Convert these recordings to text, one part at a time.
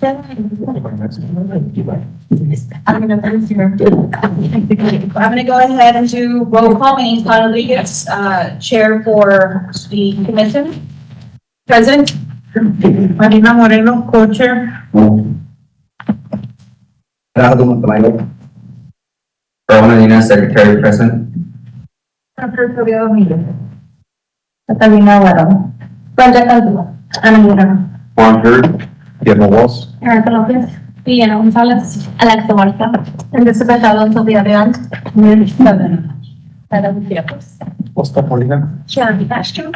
I'm gonna go ahead and do roll call. My name's Clara Rodriguez, Chair for the commission. Present. Marina Moreno, co-chair. Gerardo Montemayor. Raul Medina, Secretary Present. Dr. Toledo Miguel. Catalina Guerrero. Brenda Caldwell. Ana Guerrero. Juan Hurd. Guillermo Walls. Erica Lopez. Villena Gonzalez. Alexa Huerta. Elizabeth Alonso Villarreal. Mary Savannah. Adam Gutierrez. Oscar Molina. Sharon Castro.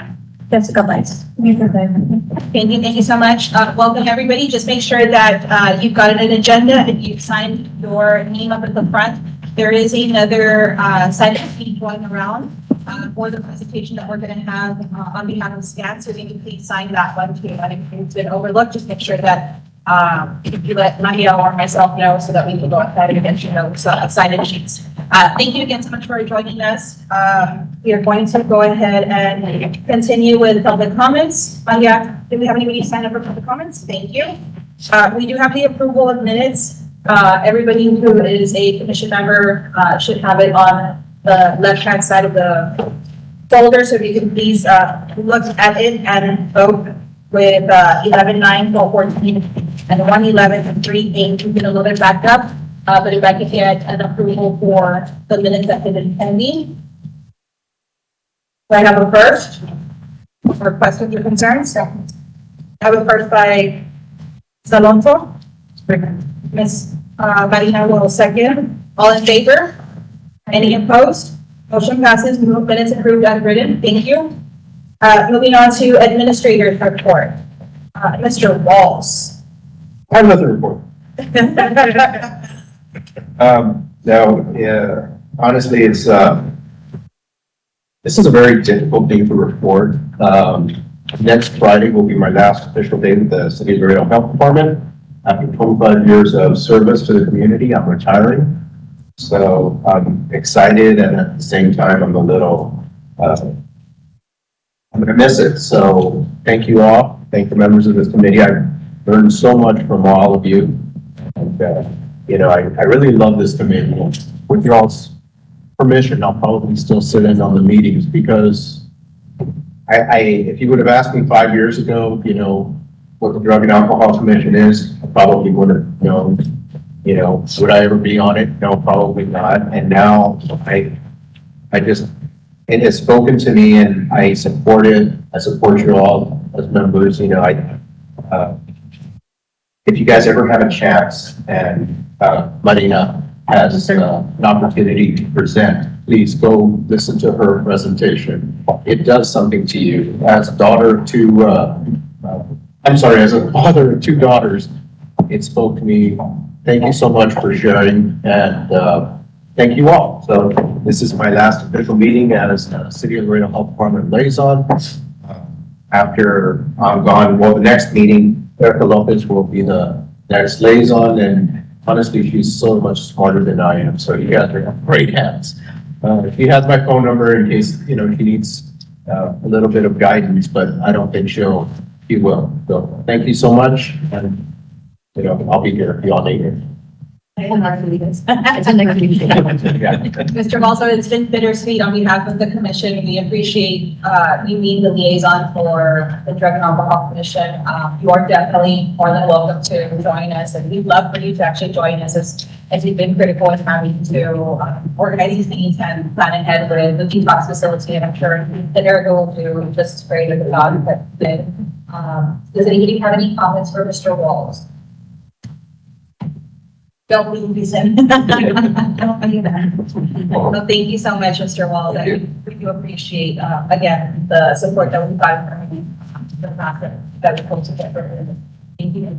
Jessica Weiss. Thank you so much. Welcome everybody. Just make sure that you've got an agenda and you've signed your name up at the front. There is another sign-up sheet going around for the presentation that we're going to have on behalf of SCAN. So if you can please sign that one too. And if it's been overlooked, just make sure that you let Maria or myself know so that we can go ahead and get you those sign-up sheets. Thank you again so much for joining us. We are going to go ahead and continue with public comments. Maria, do we have anybody sign up for public comments? Thank you. We do have the approval of minutes. Everybody who is a commission member should have it on the left-hand side of the folder. So if you can please look at it and vote with 11-9, 12-14, and 1-11 and 3-8. We get a little bit backed up. But if I could get an approval for the minutes that have been pending. Do I have a first? For questions or concerns? I have a first by Alonso. Ms. Marina will second. All in favor? Any opposed? Motion passes. Minutes approved as written. Thank you. Moving on to administrator's report. Mr. Walls. I have nothing to report. Honestly, it's this is a very difficult day to report. Next Friday will be my last official day with the City of Laredo Health Department. After 25 years of service to the community, I'm retiring. So I'm excited, and at the same time, I'm a little, I'm gonna miss it. So thank you all. Thank the members of this committee. I've learned so much from all of you. And, you know, I really love this committee. With y'all's permission, I'll probably still sit in on the meetings because if you would have asked me 5 years ago, you know, what the Drug and Alcohol Commission is, I probably would have known, you know, would I ever be on it? No, probably not. And now it has spoken to me, and I support it. I support you all as members. You know, if you guys ever have a chance and Marina has an opportunity to present, please go listen to her presentation. It does something to you. As a daughter of two, as a father of two daughters, it spoke to me. Thank you so much for sharing, and thank you all. So this is my last official meeting as City of Laredo Health Department liaison. After I'm gone, well, the next meeting, Erica Lopez will be the next liaison, and honestly, she's so much smarter than I am. So you guys are in great hands. She has my phone number in case, you know, she needs a little bit of guidance, but I don't think she will. So thank you so much. And, you know, I'll be here if you all need it. Mr. Balso, it's been bittersweet on behalf of the commission. We appreciate you being the liaison for the Drug and Alcohol Commission. You are definitely more than welcome to join us, and we'd love for you to actually join us as you've been critical in having to organize these things and plan ahead with the detox facility. And I'm sure that Erica will do just as great of a job. Does anybody have any comments for Mr. Walls? Don't leave in. Don't do that. Well, thank you so much, Mr. Wall. We do appreciate, again, the support that we've gotten from you, the process that we pulled together. Thank you.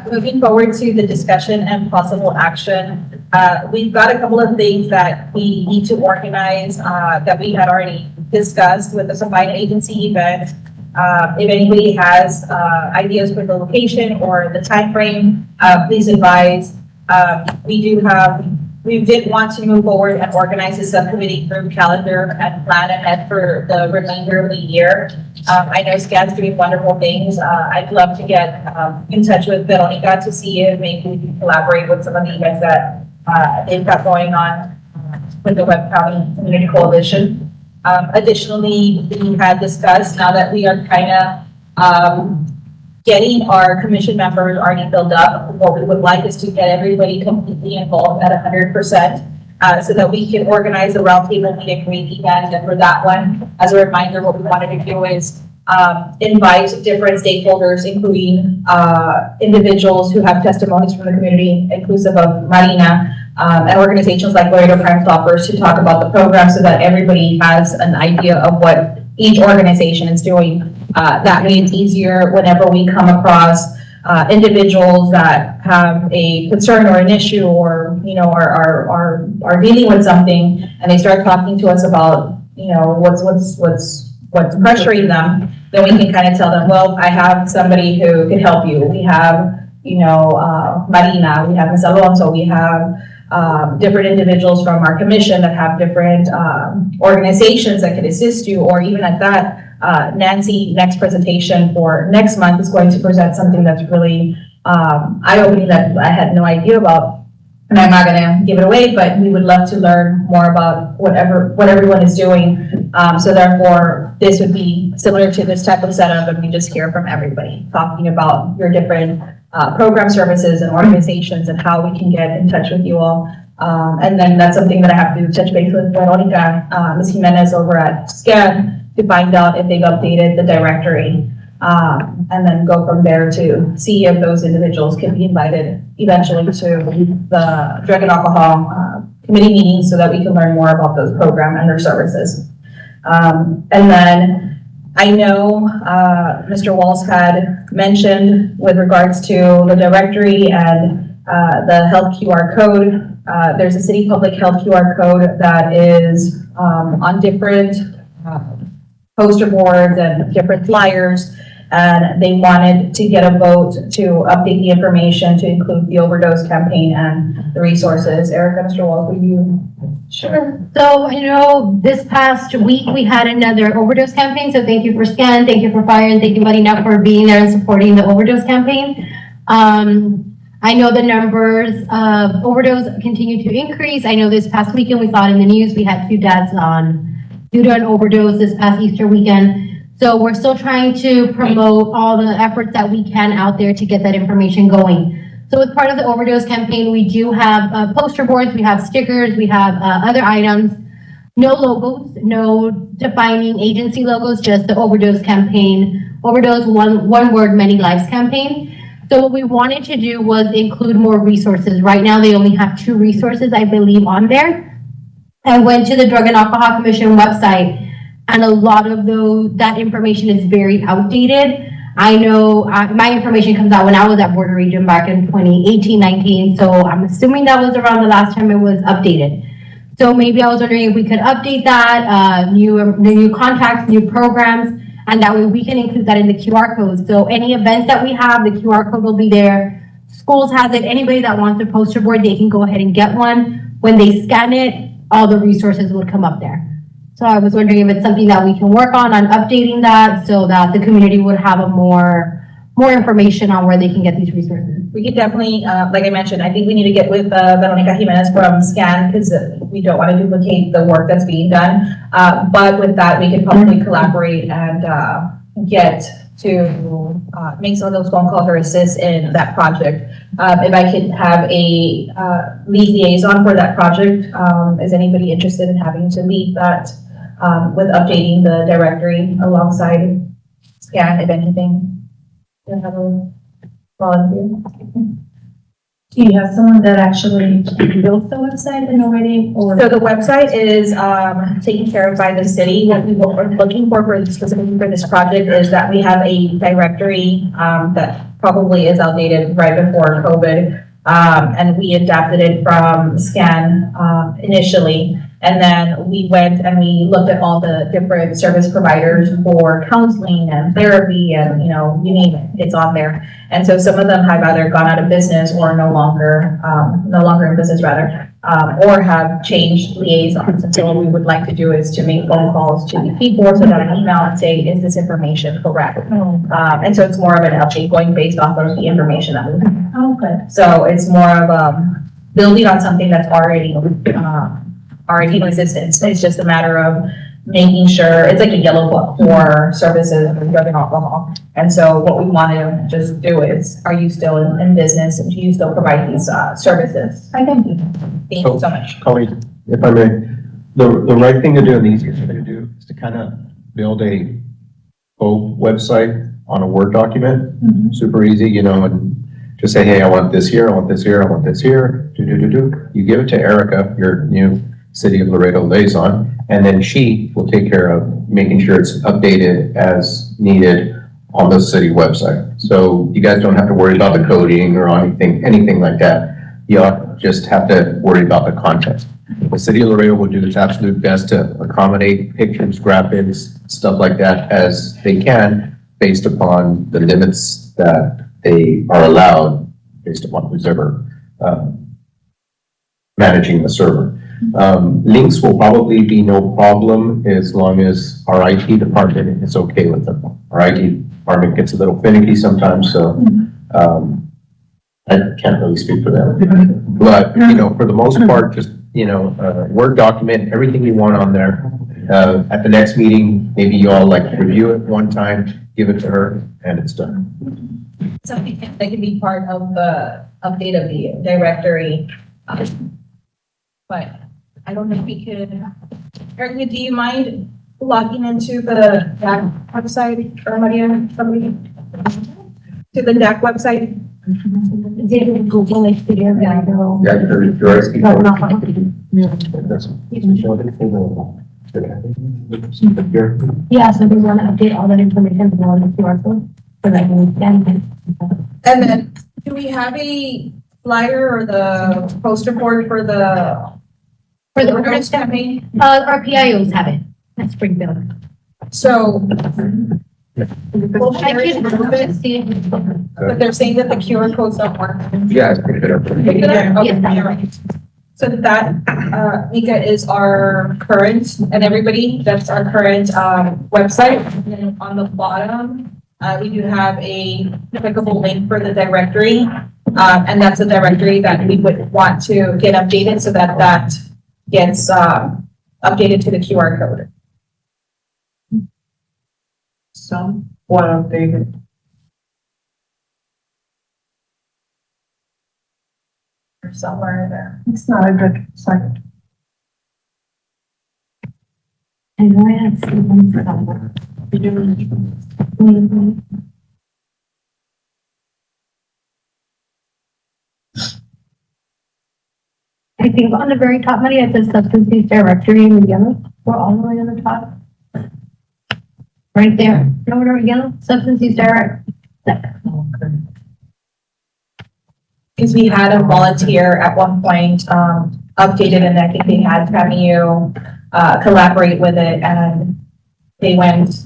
Moving forward to the discussion and possible action, we've got a couple of things that we need to organize that we had already discussed with the combined agency event. If anybody has ideas for the location or the time frame, please advise. We do have we did want to move forward and organize a subcommittee group calendar and plan ahead for the remainder of the year. I know SCAN's doing wonderful things. I'd love to get in touch with Veronica to see if maybe we can collaborate with some of the events that they've got going on with the Webb County Community Coalition. Additionally, we had discussed now that we are kind of getting our commission members already filled up. What we would like is to get everybody completely involved at 100%, so that we can organize a roundtable meet and greet event. And for that one, as a reminder, what we wanted to do is invite different stakeholders, including individuals who have testimonies from the community, inclusive of Marina, and organizations like Laredo Crime Stoppers, to talk about the program so that everybody has an idea of what each organization is doing. That way it's easier whenever we come across individuals that have a concern or an issue, or, you know, are dealing with something, and they start talking to us about, you know, what's pressuring them, then we can kind of tell them, well, I have somebody who can help you. We have, you know, Marina, we have Ms. Alonso, we have different individuals from our commission that have different organizations that can assist you, or even at that, Nancy, next presentation for next month, is going to present something that's really eye-opening that I had no idea about. And I'm not gonna give it away, but we would love to learn more about what everyone is doing. So therefore, this would be similar to this type of setup, and we just hear from everybody talking about your different program services and organizations and how we can get in touch with you all. And then that's something that I have to touch base with Veronica, Ms. Jimenez over at SCAN, to find out if they've updated the directory, and then go from there to see if those individuals can be invited eventually to the drug and alcohol committee meetings, so that we can learn more about those programs and their services. And then I know Mr. Walls had mentioned with regards to the directory and the health QR code. There's a city public health QR code that is on different poster boards and different flyers, and they wanted to get a vote to update the information to include the overdose campaign and the resources. Erica, Mr. Walls, will you? Sure. So I know this past week we had another overdose campaign. So thank you for SCAN, thank you for Fire, and thank you Marina for being there and supporting the overdose campaign. I know the numbers of overdose continue to increase. I know this past weekend we saw it in the news, we had 2 deaths due to an overdose this past Easter weekend. So we're still trying to promote all the efforts that we can out there to get that information going. So as part of the overdose campaign, we do have poster boards, we have stickers, we have other items, no logos, no defining agency logos, just the overdose campaign, overdose one word, many lives campaign. So what we wanted to do was include more resources. Right now, they only have 2 resources, I believe, on there. I went to the Drug and Alcohol Commission website, and a lot of that information is very outdated. I know my information comes out when I was at Border Region back in 2018-19, so I'm assuming that was around the last time it was updated. So maybe I was wondering if we could update that, new contacts, new programs, and that way we can include that in the QR code. So any events that we have, the QR code will be there. Schools has it. Anybody that wants a poster board, they can go ahead and get one. When they scan it, all the resources would come up there. So I was wondering if it's something that we can work on updating that, so that the community would have a more information on where they can get these resources. We could definitely, like I mentioned, I think we need to get with Veronica Jimenez from SCAN, because we don't want to duplicate the work that's being done. But with that, we can probably collaborate and get to make some of those phone calls or assist in that project. If I could have a lead liaison for that project, is anybody interested in having to lead that with updating the directory alongside SCAN, if anything? Do you have a volunteer? Do you have someone that actually built the website and already, or? So the website is taken care of by the city. What we're looking for specifically for this project is that we have a directory that probably is outdated right before COVID. And we adapted it from SCAN initially. And then we went and we looked at all the different service providers for counseling and therapy and, you know, you name it, it's on there. And so some of them have either gone out of business or no longer in business rather, or have changed liaisons. And so what we would like to do is to make phone calls to the people, so that an email and say, is this information correct? And so it's more of an update going based off of the information that we have. Okay. So it's more of building on something that's already in existence. It's just a matter of making sure, it's like a yellow book for services of drug and alcohol. And so what we want to just do is, are you still in business and do you still provide these services? I can do. Thank you so much. Colleen, if I may, the right thing to do and the easiest thing to do is to kind of build a full website on a Word document. Super easy, you know, and just say, hey, I want this here, I want this here, I want this here, do. You give it to Erica, your new City of Laredo liaison, and then she will take care of making sure it's updated as needed on the city website. So you guys don't have to worry about the coding or anything like that. You just have to worry about the content. The City of Laredo will do its absolute best to accommodate pictures, graphics, stuff like that as they can, based upon the limits that they are allowed, based upon who's ever managing the server. Links will probably be no problem as long as our IT department is okay with them. Our IT department gets a little finicky sometimes, so I can't really speak for them. But, you know, for the most part, just, you know, Word document, everything you want on there. At the next meeting, maybe you all like review it one time, give it to her, and it's done. Something that can be part of the update of the directory. But I don't know if we could, Erica, do you mind logging into the DAC website, or Maria, somebody? To the DAC website? Google it, figure it out. Yeah, you're asking No, for- no. That's- Here. Yeah, so we want to update all that information on the QR code, so that we can. And then, do we have a flyer or the poster board for the For the awareness campaign? our PIOs have it. That's pretty good. So, Well, I can see it. but they're saying that the QR codes don't work. Yeah, it's pretty good. Okay, Yes, all right. So that, Mika, is our current, and everybody, that's our current, website. And then on the bottom, we do have a clickable link for the directory. And that's a directory that we would want to get updated so that that gets, updated to the QR code. Somewhat updated. Or somewhere there. It's not a good site. I know I had seen them somewhere. Mhm. I think on the very top, Maria, it says substance use directory in yellow. We're all the way on the top. Right there. No, yellow, substance use direct. Because we had a volunteer at one point, updated, and I think they had Cameo, collaborate with it, and they went,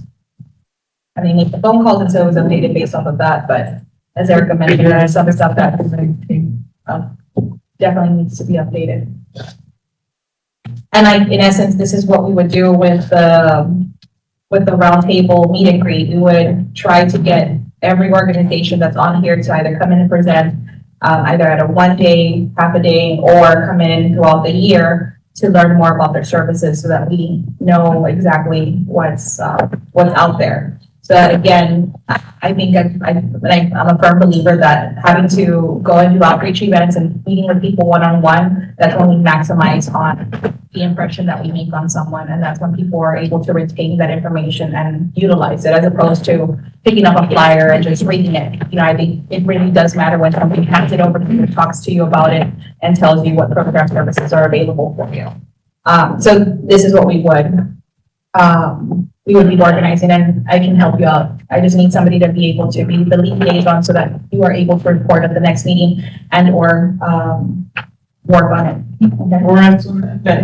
and they made the phone calls, and so it was updated based off of that, but as Erica mentioned, there's some stuff that definitely needs to be updated. And in essence, this is what we would do with the roundtable meet and greet. We would try to get every organization that's on here to either come in and present, either at a 1 day, half a day, or come in throughout the year to learn more about their services so that we know exactly what's out there. So that again, I think I'm a firm believer that having to go and do outreach events and meeting with people one-on-one, that's when we maximize on the impression that we make on someone. And that's when people are able to retain that information and utilize it, as opposed to picking up a flyer and just reading it. You know, I think it really does matter when somebody hands it over to you, talks to you about it, and tells you what program services are available for you. So this is what we would be organizing, and I can help you out. I just need somebody to be able to be the lead liaison so that you are able to report at the next meeting and or work on it. Or else,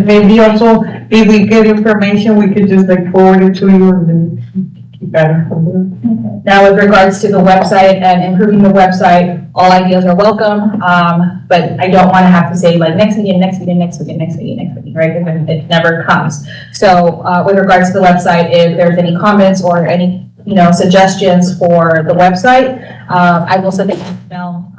maybe also, if we get information, we could just like forward it to you and then keep that from there. Now, with regards to the website and improving the website, all ideas are welcome. But I don't want to have to say like next meeting, right? Because then it never comes. So, with regards to the website, if there's any comments or any, suggestions for the website, I will send an email,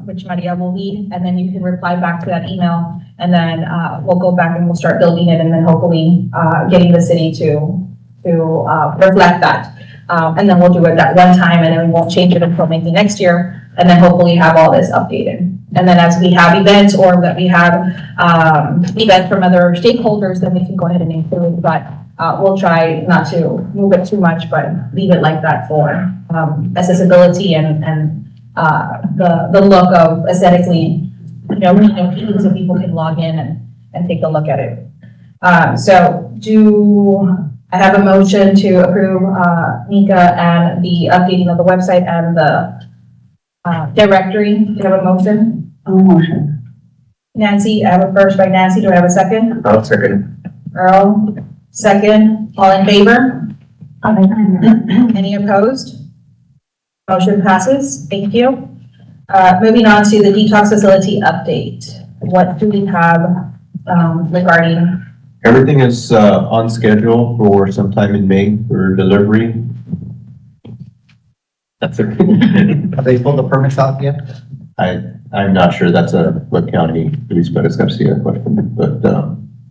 which Maria will lead, and then you can reply back to that email. And then, we'll go back and we'll start building it and then hopefully, getting the city to reflect that. And then we'll do it that one time and then we won't change it until maybe next year. And then hopefully have all this updated. And then as we have events or that we have, events from other stakeholders, then we can go ahead and include, but, we'll try not to move it too much, but leave it like that for, accessibility and the look of aesthetically, meeting so people can log in and take a look at it. So I have a motion to approve, Nika and the updating of the website and the, directory. Do you have a motion? Motion. Nancy, I have a first by Nancy. Do I have a second? I'll second. Earl, second. All in favor? Any opposed? Motion passes. Thank you. Moving on to the detox facility update. What do we have, regarding? Everything is on schedule for sometime in May for delivery. That's it. Have they pulled the permits out yet? I'm not sure. That's a Cook County Luis Perez Garcia question, but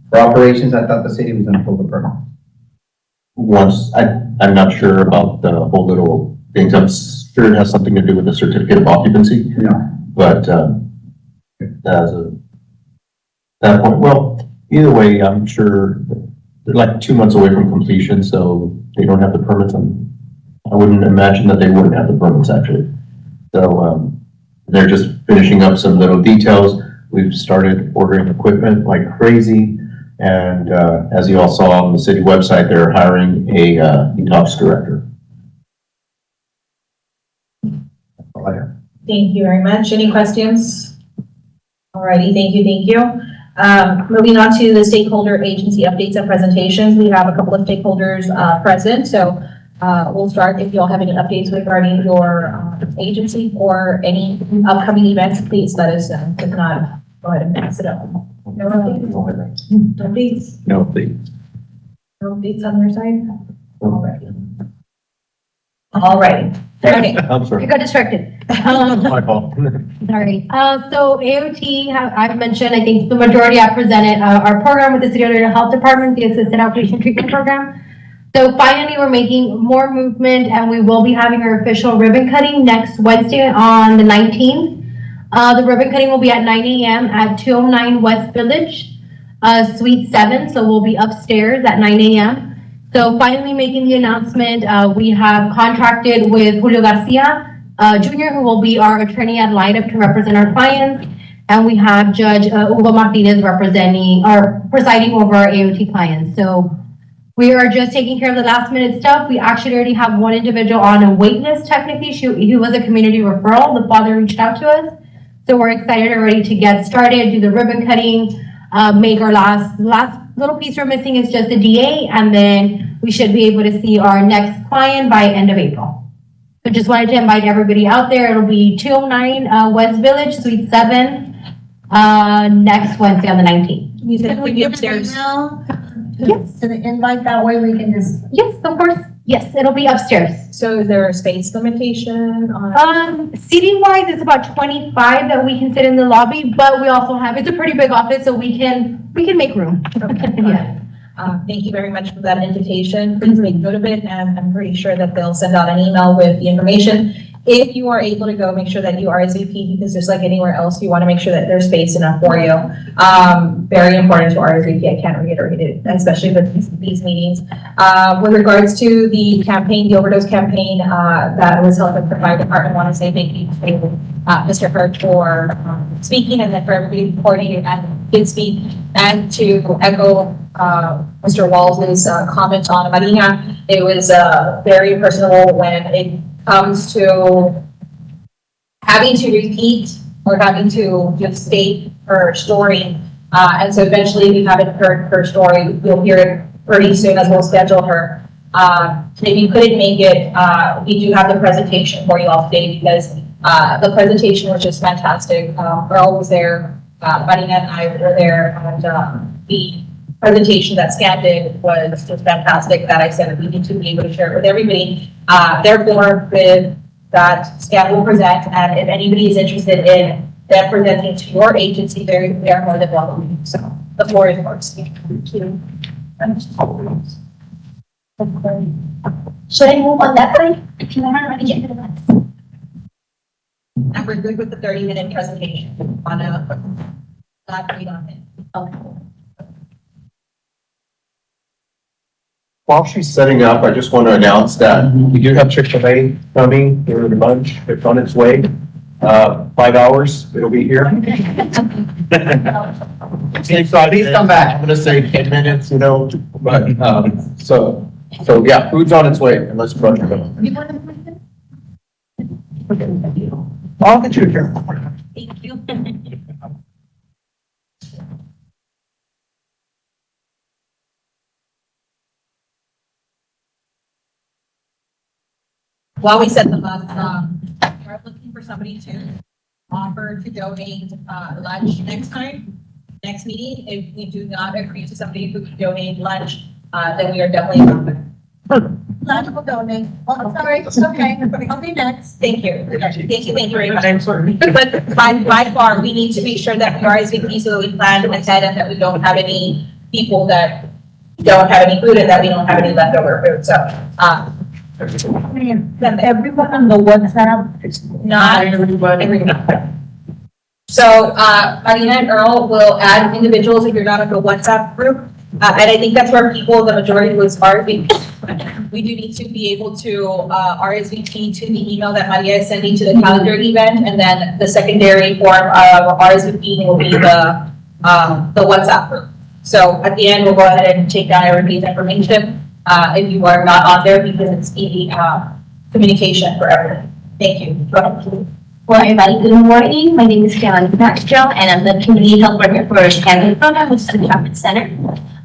For operations, I thought the city was gonna pull the permit. I'm not sure about the whole little things. I'm sure it has something to do with the certificate of occupancy. Yeah. But as of that point, well, either way, I'm sure they're like 2 months away from completion, so they don't have the permits. I wouldn't imagine that they wouldn't have the permits actually. So they're just finishing up some little details. We've started ordering equipment like crazy. And as you all saw on the city website, they're hiring a detox director. Thank you very much. Any questions? Alrighty, thank you. Moving on to the stakeholder agency updates and presentations. We have a couple of stakeholders present, so we'll start. If you all have any updates regarding your agency or any upcoming events, please let us know. If not, go ahead and pass it up. No updates? No updates? No, please. No updates on your side? Alrighty. Okay. I'm I sorry. got distracted. My fault. Sorry. So AOT, I've mentioned, I think the majority I presented, our program with the City of Laredo Health Department, the Assisted Outpatient Treatment Program. So finally, we're making more movement and we will be having our official ribbon cutting next Wednesday on the 19th. The ribbon cutting will be at 9 a.m. at 209 West Village, Suite 7. So we'll be upstairs at 9 a.m. So finally making the announcement, we have contracted with Julio Garcia, Jr., who will be our attorney ad litem to represent our clients. And we have Judge Hugo Martinez presiding over our AOT clients. So we are just taking care of the last minute stuff. We actually already have one individual on a wait list technically. He was a community referral. The father reached out to us. So we're excited already to get started, do the ribbon cutting, make our last little piece we're missing is just the DA, and then we should be able to see our next client by end of April. So just wanted to invite everybody out there. It'll be 209 West Village, Suite 7, next Wednesday on the 19th. You said it would be upstairs. Yes. To the invite, that way we can just. Yes, of course. Yes, it'll be upstairs. So is there a space limitation on? Seating wise, it's about 25 that we can sit in the lobby, but we also have, it's a pretty big office, so we can make room. Yeah. Thank you very much for that invitation. Please make note of it, and I'm pretty sure that they'll send out an email with the information. If you are able to go, make sure that you RSVP, because just like anywhere else, you want to make sure that there's space enough for you. Very important to RSVP. I can't reiterate it, especially with these meetings. With regards to the campaign, the overdose campaign that was held at the fire department, I want to say thank you to Mr. Hurt for speaking, and then for everybody reporting and did speak, and to echo Mr. Walls' comment on Marina. It was very personable when it comes to having to repeat or having to just state her story. And so eventually, if you haven't heard her story, you'll hear it pretty soon as we'll schedule her. If you couldn't make it, we do have the presentation for you all today because the presentation was just fantastic. Earl was there, Marina and I were there, and the presentation that Scan did was just fantastic that I said we need to be able to share it with everybody. Therefore, with that, Scan will present, and if anybody is interested in them presenting to your agency, they are more than welcome. So the floor is yours. Thank you. Should I move on that side? Can I run again to the left? And we're good with the 30-minute presentation on a, not read on it. Okay. While she's setting up, I just want to announce that we do have Chick-fil-A coming for lunch. It's on its way. 5 hours, it'll be here. Please come back. I'm gonna say 10 minutes, you know, but, so yeah, food's on its way, and let's brush it up. You want to move it? I'll get you here. Thank you. While we set them up, we're looking for somebody to offer to donate lunch next time, next meeting. If we do not agree to somebody who would donate lunch, then we are definitely not. Lunch will donate. Oh, sorry. Okay. I'll be next. Thank you. Thank you very much. But by far, we need to make sure that we RSVP so that we plan ahead and that we don't have any people that don't have any food and that we don't have any leftover food. So, Everyone on the WhatsApp. not everybody. So, Marina and Earl will add individuals if you're not in the WhatsApp group. And I think that's where people, the majority was RSVP. We do need to be able to RSVP to the email that Maria is sending to the calendar event. And then the secondary form of RSVP will be the WhatsApp group. So at the end, we'll go ahead and take down everybody's information if you are not on there because it's easy communication for everyone. Thank you. Go ahead. Well, everybody, good morning. My name is Caroline Castro, and I'm the community health worker for Canada Program, which is the Shopping Center.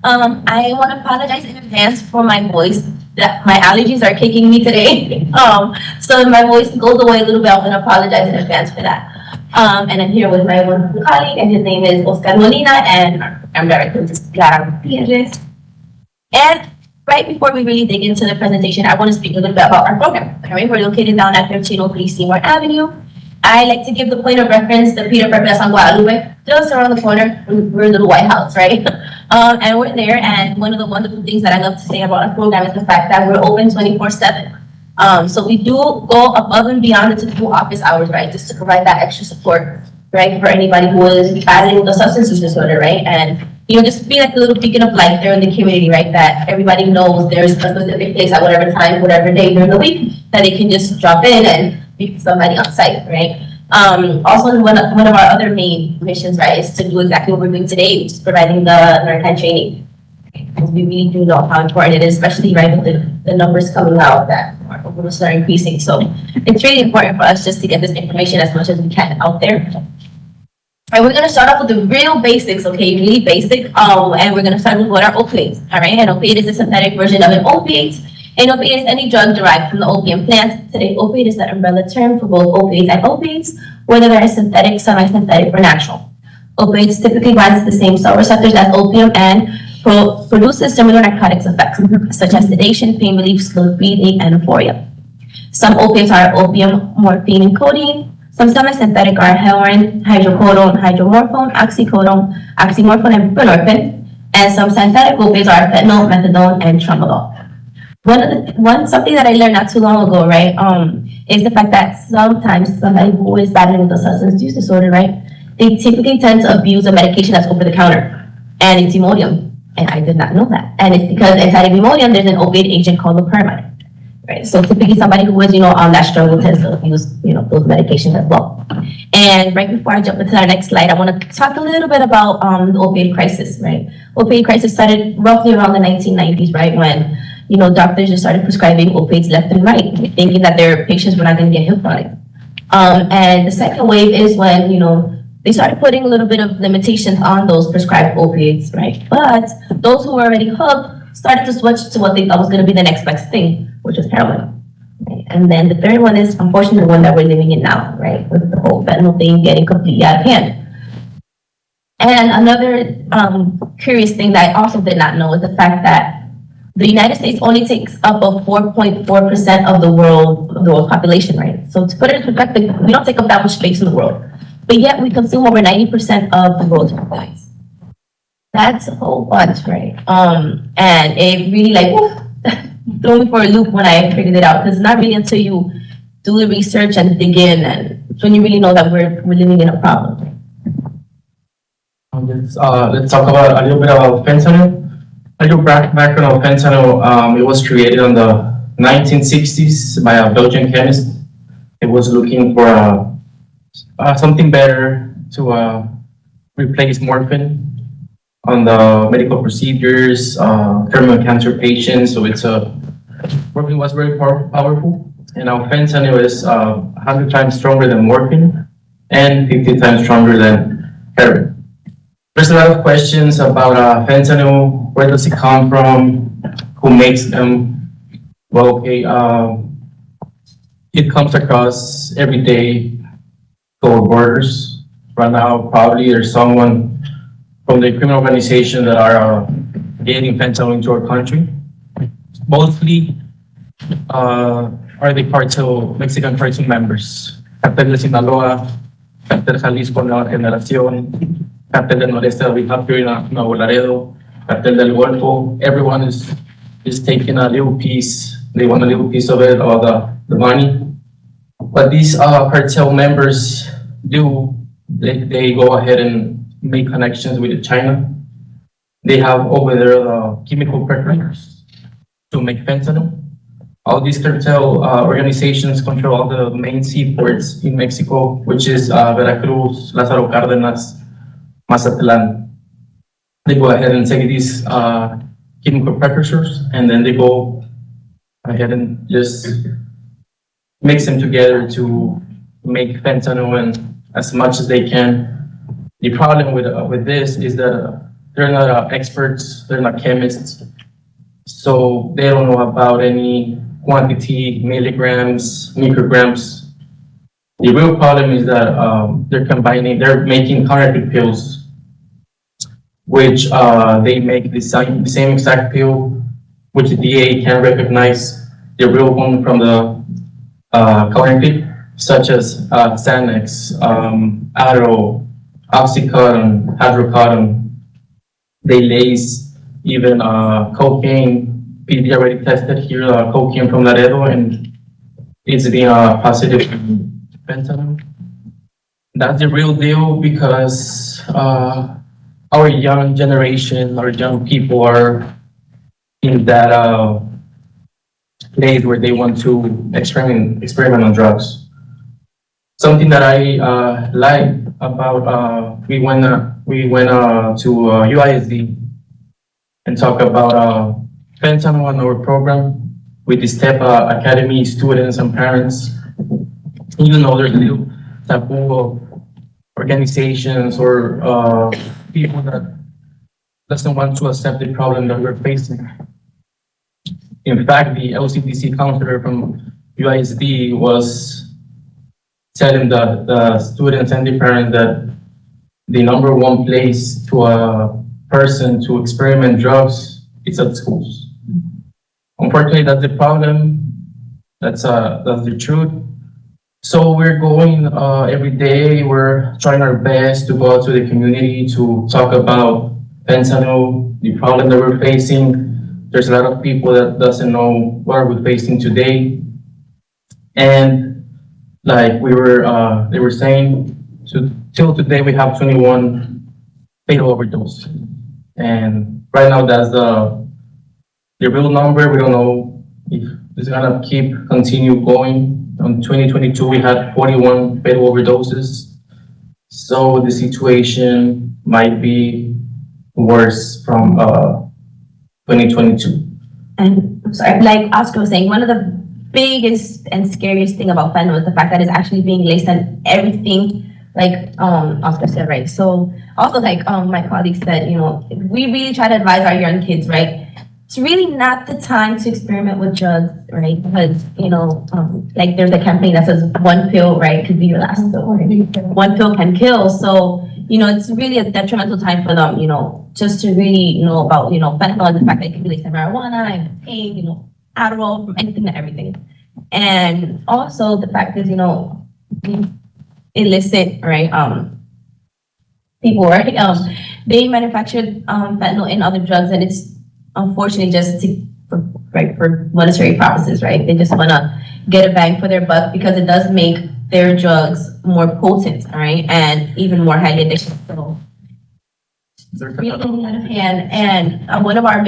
I want to apologize in advance for my voice. That my allergies are kicking me today. So if my voice goes away a little bit, I'm going to apologize in advance for that. And I'm here with my wonderful colleague, and his name is Oscar Molina, and I'm director of Clara Pierres. And right before we really dig into the presentation, I want to speak a little bit about our program. All right, we're located down at 1303 Seymour Avenue. I like to give the point of reference, the Peter Purpose on Guadalupe, just around the corner. We're in the White House, right? And we're there, and one of the wonderful things that I love to say about our program is the fact that we're open 24/7. So we do go above and beyond the typical office hours, right? Just to provide that extra support, right? For anybody who is battling the substance use disorder, right? And, you know, just be like a little beacon of light there in the community, right? That everybody knows there's a specific place at whatever time, whatever day during the week, that they can just drop in and meet somebody on site, right? Also, one of our other main missions, right, is to do exactly what we're doing today, which is providing the Narcan training. Because we really do know how important it is, especially right with the numbers coming out that our overdoses are increasing. So it's really important for us just to get this information as much as we can out there. All right, we're going to start off with the real basics, okay, really basic. And we're going to start with what are opioids, all right? An opiate is a synthetic version of an opiate. An opiate is any drug derived from the opium plant. Today, opiate is the umbrella term for both opiates and opiates, whether they're synthetic, semi-synthetic, or natural. Opiates typically binds the same cell receptors as opium and produces similar narcotics effects, such as sedation, pain relief, slow breathing, and euphoria. Some opiates are opium, morphine, and codeine. Some semi-synthetic are heroin, hydrocodone, hydromorphone, oxycodone, oxymorphone, and buprenorphine. And some synthetic opiates are fentanyl, methadone, and tramadol. Something that I learned not too long ago, right, is the fact that sometimes somebody who is battling with a substance use disorder, right, they typically tend to abuse a medication that's over the counter, and it's Imodium. And I did not know that. And it's because inside of Imodium, there's an opiate agent called loperamide, right? So typically somebody who is, on that struggle tends to abuse, those medications as well. And right before I jump into our next slide, I want to talk a little bit about the opioid crisis, right? Opioid crisis started roughly around the 1990s, right? When, doctors just started prescribing opiates left and right, thinking that their patients were not going to get hooked on it. And the second wave is when, they started putting a little bit of limitations on those prescribed opiates, right? But those who were already hooked started to switch to what they thought was going to be the next best thing, which was heroin. Right? And then the third one is unfortunately the one that we're living in now, right? With the whole fentanyl thing getting completely out of hand. And another curious thing that I also did not know is the fact that the United States only takes up of 4.4% of the world population, right? So to put it in perspective, we don't take up that much space in the world, but yet we consume over 90% of the world's supplies. That's a whole bunch, right? And it really threw me for a loop when I figured it out, because it's not really until you do the research and dig in, and it's when you really know that we're living in a problem. Let's talk about a little bit about fentanyl. A little background of fentanyl. It was created in the 1960s by a Belgian chemist. It was looking for something better to replace morphine on the medical procedures, terminal cancer patients. So morphine was very powerful. And now fentanyl is 100 times stronger than morphine and 50 times stronger than heroin. There's a lot of questions about fentanyl. Where does it come from? Who makes them? Well, okay, it comes across every day over borders. Right now, probably there's someone from the criminal organization that are getting fentanyl into our country. Mostly are the Mexican cartel members. Cartel de Sinaloa, Cartel Jalisco Nueva Generación, Cartel del Noreste we have here in Nuevo Laredo, Cartel del Golfo. Everyone is taking a little piece. They want a little piece of it, or the money. What these cartel members do, they go ahead and make connections with China. They have over there the chemical preparators to make fentanyl. All these cartel organizations control all the main seaports in Mexico, which is Veracruz, Lázaro Cárdenas, Mazatlan. They go ahead and take these chemical precursors, and then they go ahead and just mix them together to make fentanyl and as much as they can. The problem with this is that they're not experts, they're not chemists, so they don't know about any quantity, milligrams, micrograms. The real problem is that they're making counterfeit pills, which they make the same exact pill, which the DA can recognize the real one from the counterfeit, such as Xanax, Adderall, Oxycodone, Hydrocodone. They lace even cocaine. PD already tested here cocaine from Laredo, and it's been positive fentanyl. That's the real deal, because our young generation, our young people are in that place where they want to experiment on drugs. Something that I like about we went to UISD and talk about fentanyl on our program with the STEP Academy students and parents. Even though there's a little taboo of organizations or people that doesn't want to accept the problem that we're facing. In fact, the LCDC counselor from UISD was telling the students and the parents that the number one place to a person to experiment drugs is at schools. Unfortunately, that's the problem. That's the truth. So we're going every day. We're trying our best to go out to the community to talk about fentanyl, the problem that we're facing. There's a lot of people that doesn't know what we're facing today. And like they were saying, till today we have 21 fatal overdose. And right now that's the real number. We don't know if it's gonna continue going. In 2022, we had 41 fatal overdoses. So the situation might be worse from 2022. And I'm sorry, like Oscar was saying, one of the biggest and scariest thing about fentanyl is the fact that it's actually being laced on everything like, Oscar said, right? So also like, my colleague said, we really try to advise our young kids, right? It's really not the time to experiment with drugs, right? Because, like there's a campaign that says one pill, right, could be your last pill, right? One pill can kill. So, it's really a detrimental time for them, just to really know about, fentanyl and the fact that it can be laced in marijuana and pain, Adderall, from anything to everything. And also the fact is, illicit, right? People, right? They manufactured fentanyl and other drugs, and it's unfortunately just for monetary purposes, right? They just want to get a bang for their buck because it does make their drugs more potent, right? And even more highly addictive. So it's really getting out of hand. And one of our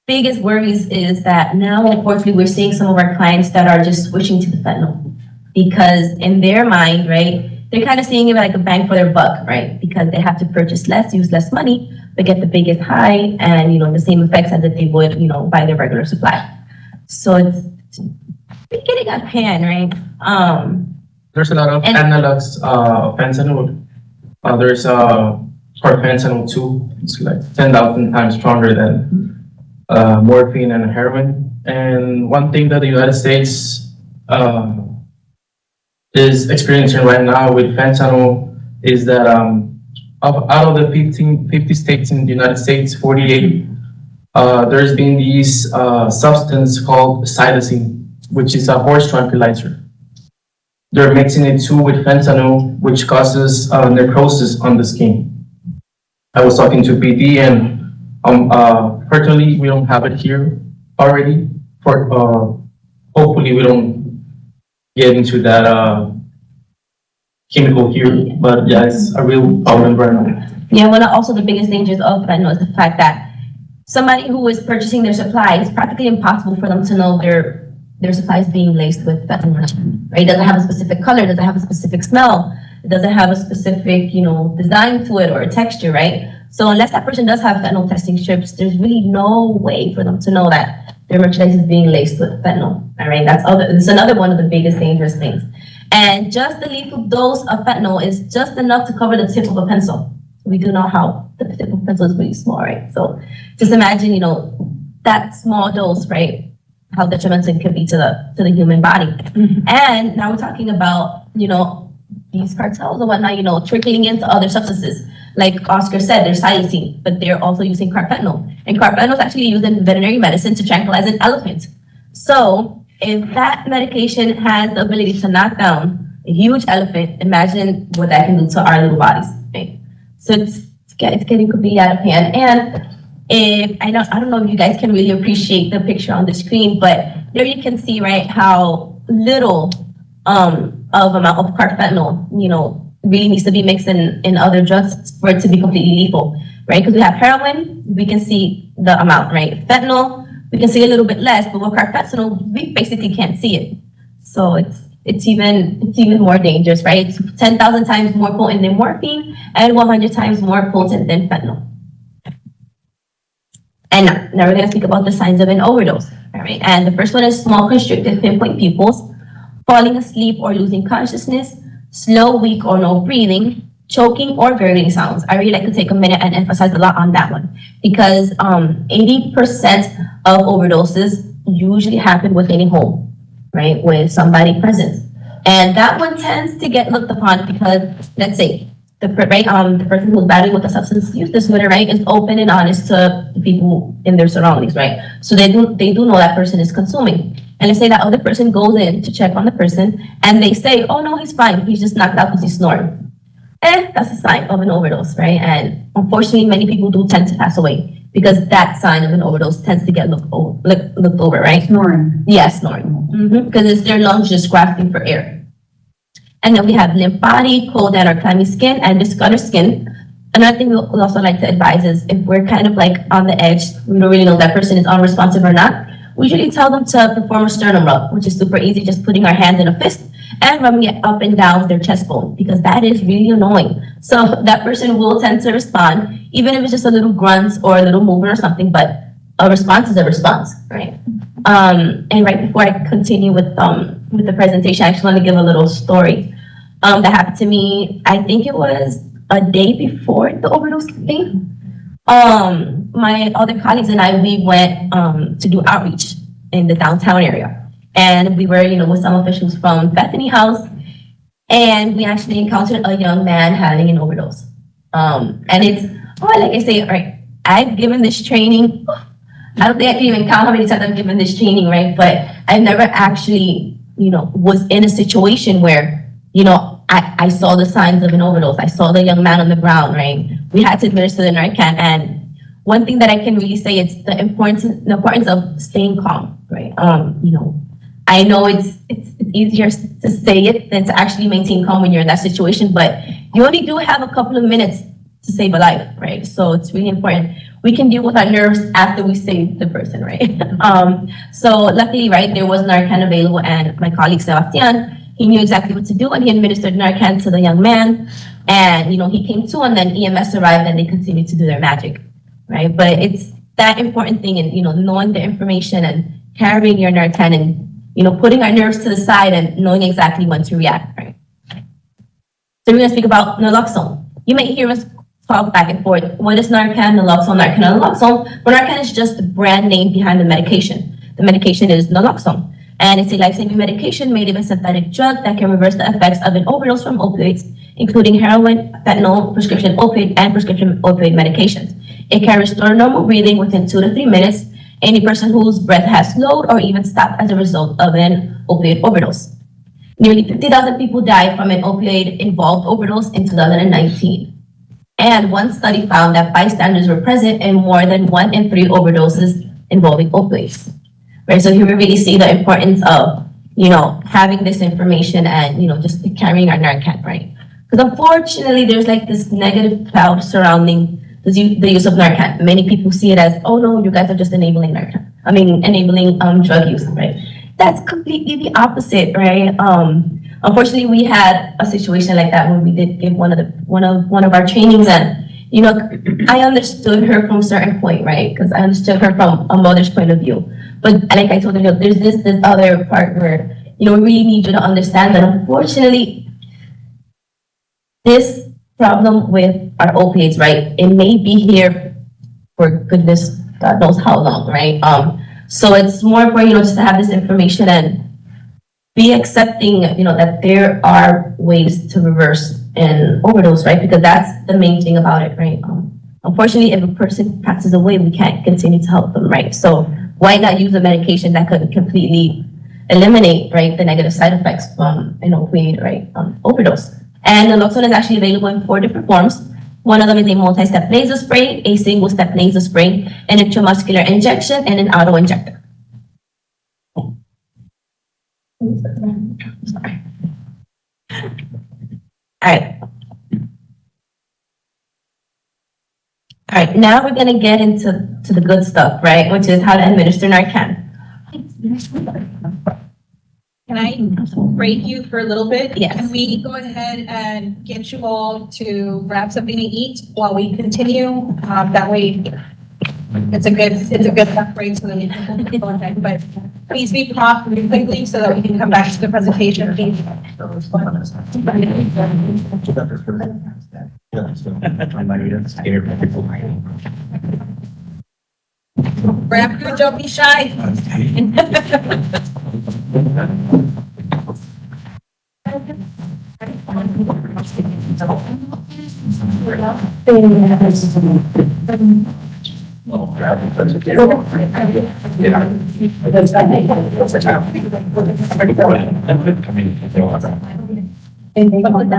biggest worries is that now, unfortunately, we're seeing some of our clients that are just switching to the fentanyl because in their mind, right, they're kind of seeing it like a bang for their buck, right? Because they have to purchase less, use less money, but get the biggest high and, the same effects as if they would, buy their regular supply. So it's getting out of hand, right? There's a lot of analogs of fentanyl. There's carfentanil too. It's like 10,000 times stronger than morphine and heroin. And one thing that the United States is experiencing right now with fentanyl is that out of the 50 states in the United States, 48, there's been these substance called cytosine, which is a horse tranquilizer. They're mixing it too with fentanyl, which causes necrosis on the skin. I was talking to PD and fortunately we don't have it here already. Hopefully we don't get into that chemical here, but yeah, it's a real problem right now. Yeah, one of also the biggest dangers of fentanyl is the fact that somebody who is purchasing their supply, it's practically impossible for them to know their supply is being laced with fentanyl, right? It doesn't have a specific color, it doesn't have a specific smell, it doesn't have a specific, design to it or a texture, right? So unless that person does have fentanyl testing strips, there's really no way for them to know that their merchandise is being laced with fentanyl, all right? It's another one of the biggest dangerous things. And just the lethal dose of fentanyl is just enough to cover the tip of a pencil. We do know how the tip of a pencil is really small, right? So just imagine, that small dose, right? How detrimental it could be to the human body. Mm-hmm. And now we're talking about, these cartels and whatnot, trickling into other substances. Like Oscar said, they're cytosine, but they're also using carfentanil. And carfentanil is actually used in veterinary medicine to tranquilize an elephant. So if that medication has the ability to knock down a huge elephant, imagine what that can do to our little bodies, right? So it's getting completely out of hand. And I don't know if you guys can really appreciate the picture on the screen, but there you can see, right, how little of amount of carfentanil, really needs to be mixed in other drugs for it to be completely lethal, right? Because we have heroin, we can see the amount, right? Fentanyl, we can see a little bit less, but with carfentanil, we basically can't see it. So it's even more dangerous, right? It's 10,000 times more potent than morphine and 100 times more potent than fentanyl. And now we're going to speak about the signs of an overdose, all right? And the first one is small constricted pinpoint pupils, falling asleep or losing consciousness, slow, weak, or no breathing, choking, or gurgling sounds. I really like to take a minute and emphasize a lot on that one because 80% of overdoses usually happen within a home, right, with somebody present. And that one tends to get looked upon because, let's say, the person who's battling with a substance use disorder, right, is open and honest to the people in their surroundings, right? So they do know that person is consuming. And let's say that other person goes in to check on the person and they say, oh no, he's fine. He's just knocked out because he's snoring. And that's a sign of an overdose, right? And unfortunately, many people do tend to pass away because that sign of an overdose tends to get looked over, right? Snoring. Yeah, snoring. Mm-hmm. Because it's their lungs just grasping for air. And then we have limp body, cold and or clammy skin, and discolored skin. Another thing we also like to advise is if we're kind of like on the edge, we don't really know if that person is unresponsive or not, we usually tell them to perform a sternum rub, which is super easy, just putting our hands in a fist and rubbing it up and down their chest bone, because that is really annoying. So that person will tend to respond, even if it's just a little grunt or a little movement or something, but a response is a response, right? And right before I continue with the presentation, I actually want to give a little story. that happened to me. I think it was a day before the overdose campaign. My other colleagues and I, we went to do outreach in the downtown area. And we were, with some officials from Bethany House. And we actually encountered a young man having an overdose. And it's, like I say, right, I've given this training. I don't think I can even count how many times I've given this training, right? But I've never actually, was in a situation where, I saw the signs of an overdose. I saw the young man on the ground, right? We had to administer the Narcan. And one thing that I can really say is the importance of staying calm, right? I know it's easier to say it than to actually maintain calm when you're in that situation, but you only do have a couple of minutes to save a life, right? So it's really important. We can deal with our nerves after we save the person, right? So luckily, right, there was Narcan available, and my colleague Sebastian, he knew exactly what to do, and he administered Narcan to the young man, and he came to, and then EMS arrived, and they continued to do their magic, right? But it's that important thing, and knowing the information and carrying your Narcan and putting our nerves to the side and knowing exactly when to react, right? So we're gonna speak about naloxone. You may hear us talk back and forth. What is Narcan, naloxone, Narcan, naloxone? But Narcan is just the brand name behind the medication. The medication is naloxone. And it's a life-saving medication made of a synthetic drug that can reverse the effects of an overdose from opioids, including heroin, fentanyl, prescription opioid, and prescription opioid medications. It can restore normal breathing within 2 to 3 minutes. Any person whose breath has slowed or even stopped as a result of an opioid overdose. Nearly 50,000 people died from an opioid-involved overdose in 2019. And one study found that bystanders were present in more than 1 in 3 overdoses involving opioids. Right, so here we really see the importance of, having this information and, just carrying our Narcan, right? Because unfortunately, there's like this negative cloud surrounding the use of Narcan. Many people see it as, oh no, you guys are just enabling enabling drug use, right? That's completely the opposite, right? Unfortunately, we had a situation like that when we did give one of our trainings, and I understood her from a certain point, right? Because I understood her from a mother's point of view. But like I told her, there's this other part where we really need you to understand that unfortunately, this problem with our opiates, right? It may be here for goodness, God knows how long, right? So it's more for, just to have this information and be accepting, that there are ways to reverse an overdose, right? Because that's the main thing about it, right? Unfortunately, if a person passes away, we can't continue to help them, right? So why not use a medication that could completely eliminate, right, the negative side effects from an opioid, right, overdose? And naloxone is actually available in 4 different forms. One of them is a multi-step nasal spray, a single-step nasal spray, an intramuscular injection, and an auto-injector. Sorry. All right, now we're gonna get into the good stuff, right, which is how to administer Narcan. Can I break you for a little bit? Yes. Can we go ahead and get you all to grab something to eat while we continue? That way, it's a good enough break so that we can go ahead. But please be prompt really quickly so that we can come back to the presentation. Grab your, don't be shy.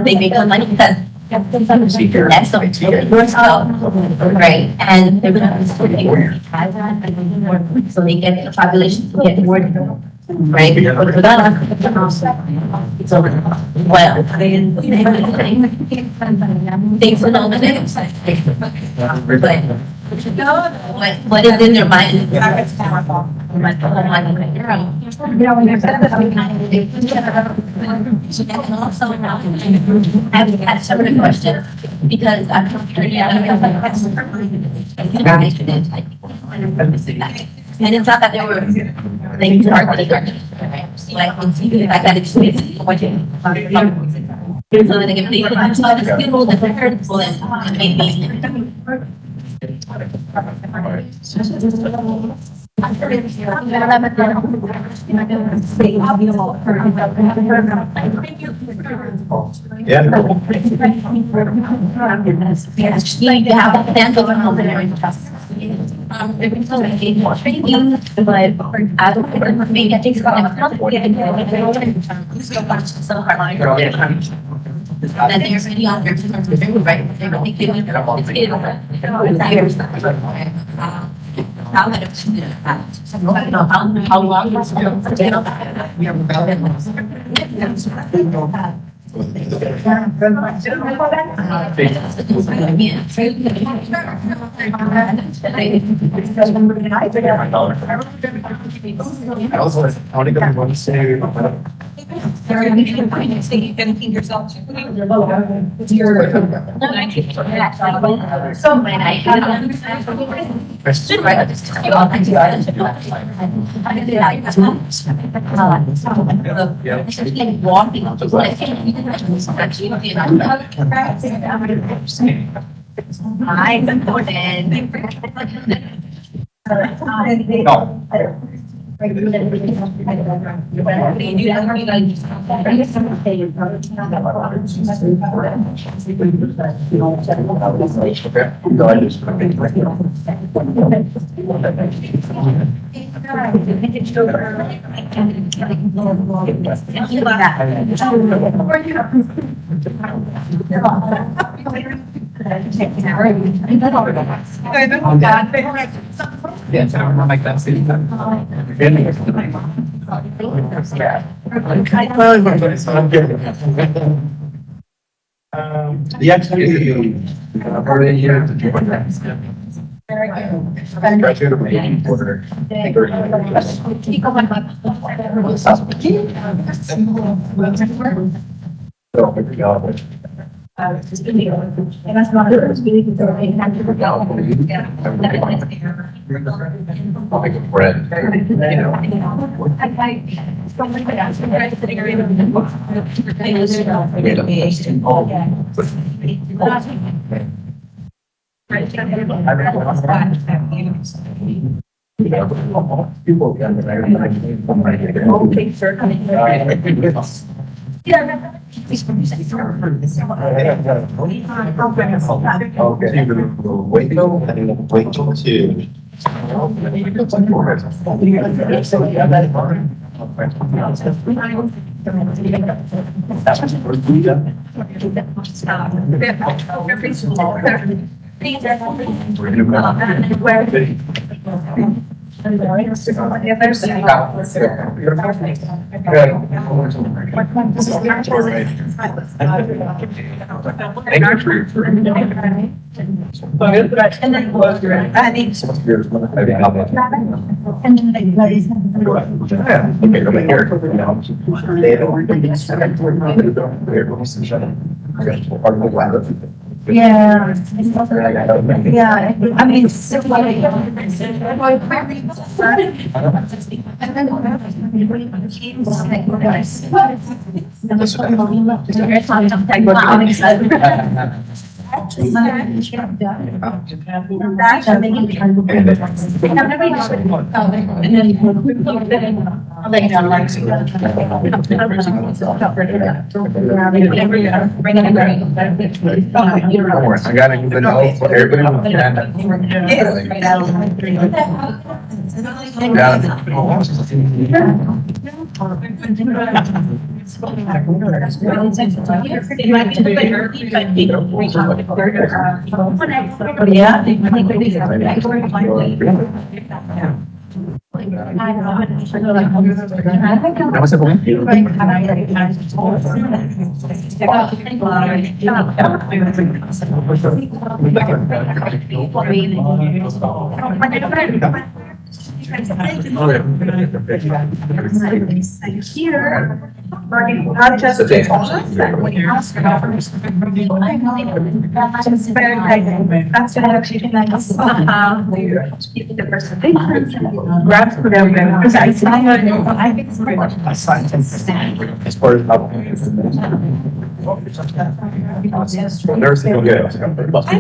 They make some money because that's the right, and they're gonna so they get the population to get more, right? So, well, things will know the negative side. But what is in their mind? I have had several questions because I'm hearing and it's not that there were things targeting, right? Like, the fact that it's So like if they could tell the people that they're hurtful and maybe. Yeah. Like to have a plan going on there. Training, but I don't think maybe I think it's going to. And then there's many others who are very right. They don't think they would. How long was You can feed yourself too. So when I walking. I'm important. Yes, I remember like that city. The activity, already here. Like a bread. Okay. Wait till two. Yeah. Yeah, I mean, so like. I gotta even know everybody. Here, not just the that's gonna actually nice. The presentation. Grabs for them, because I think it's As part of. Nursing will get. All right.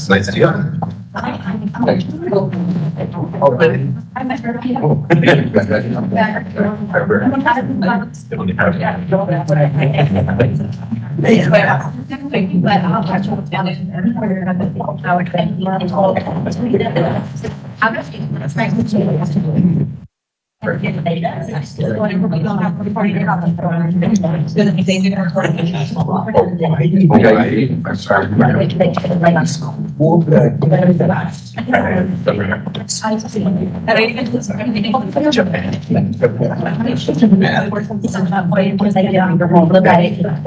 Nice to you. I'm sorry.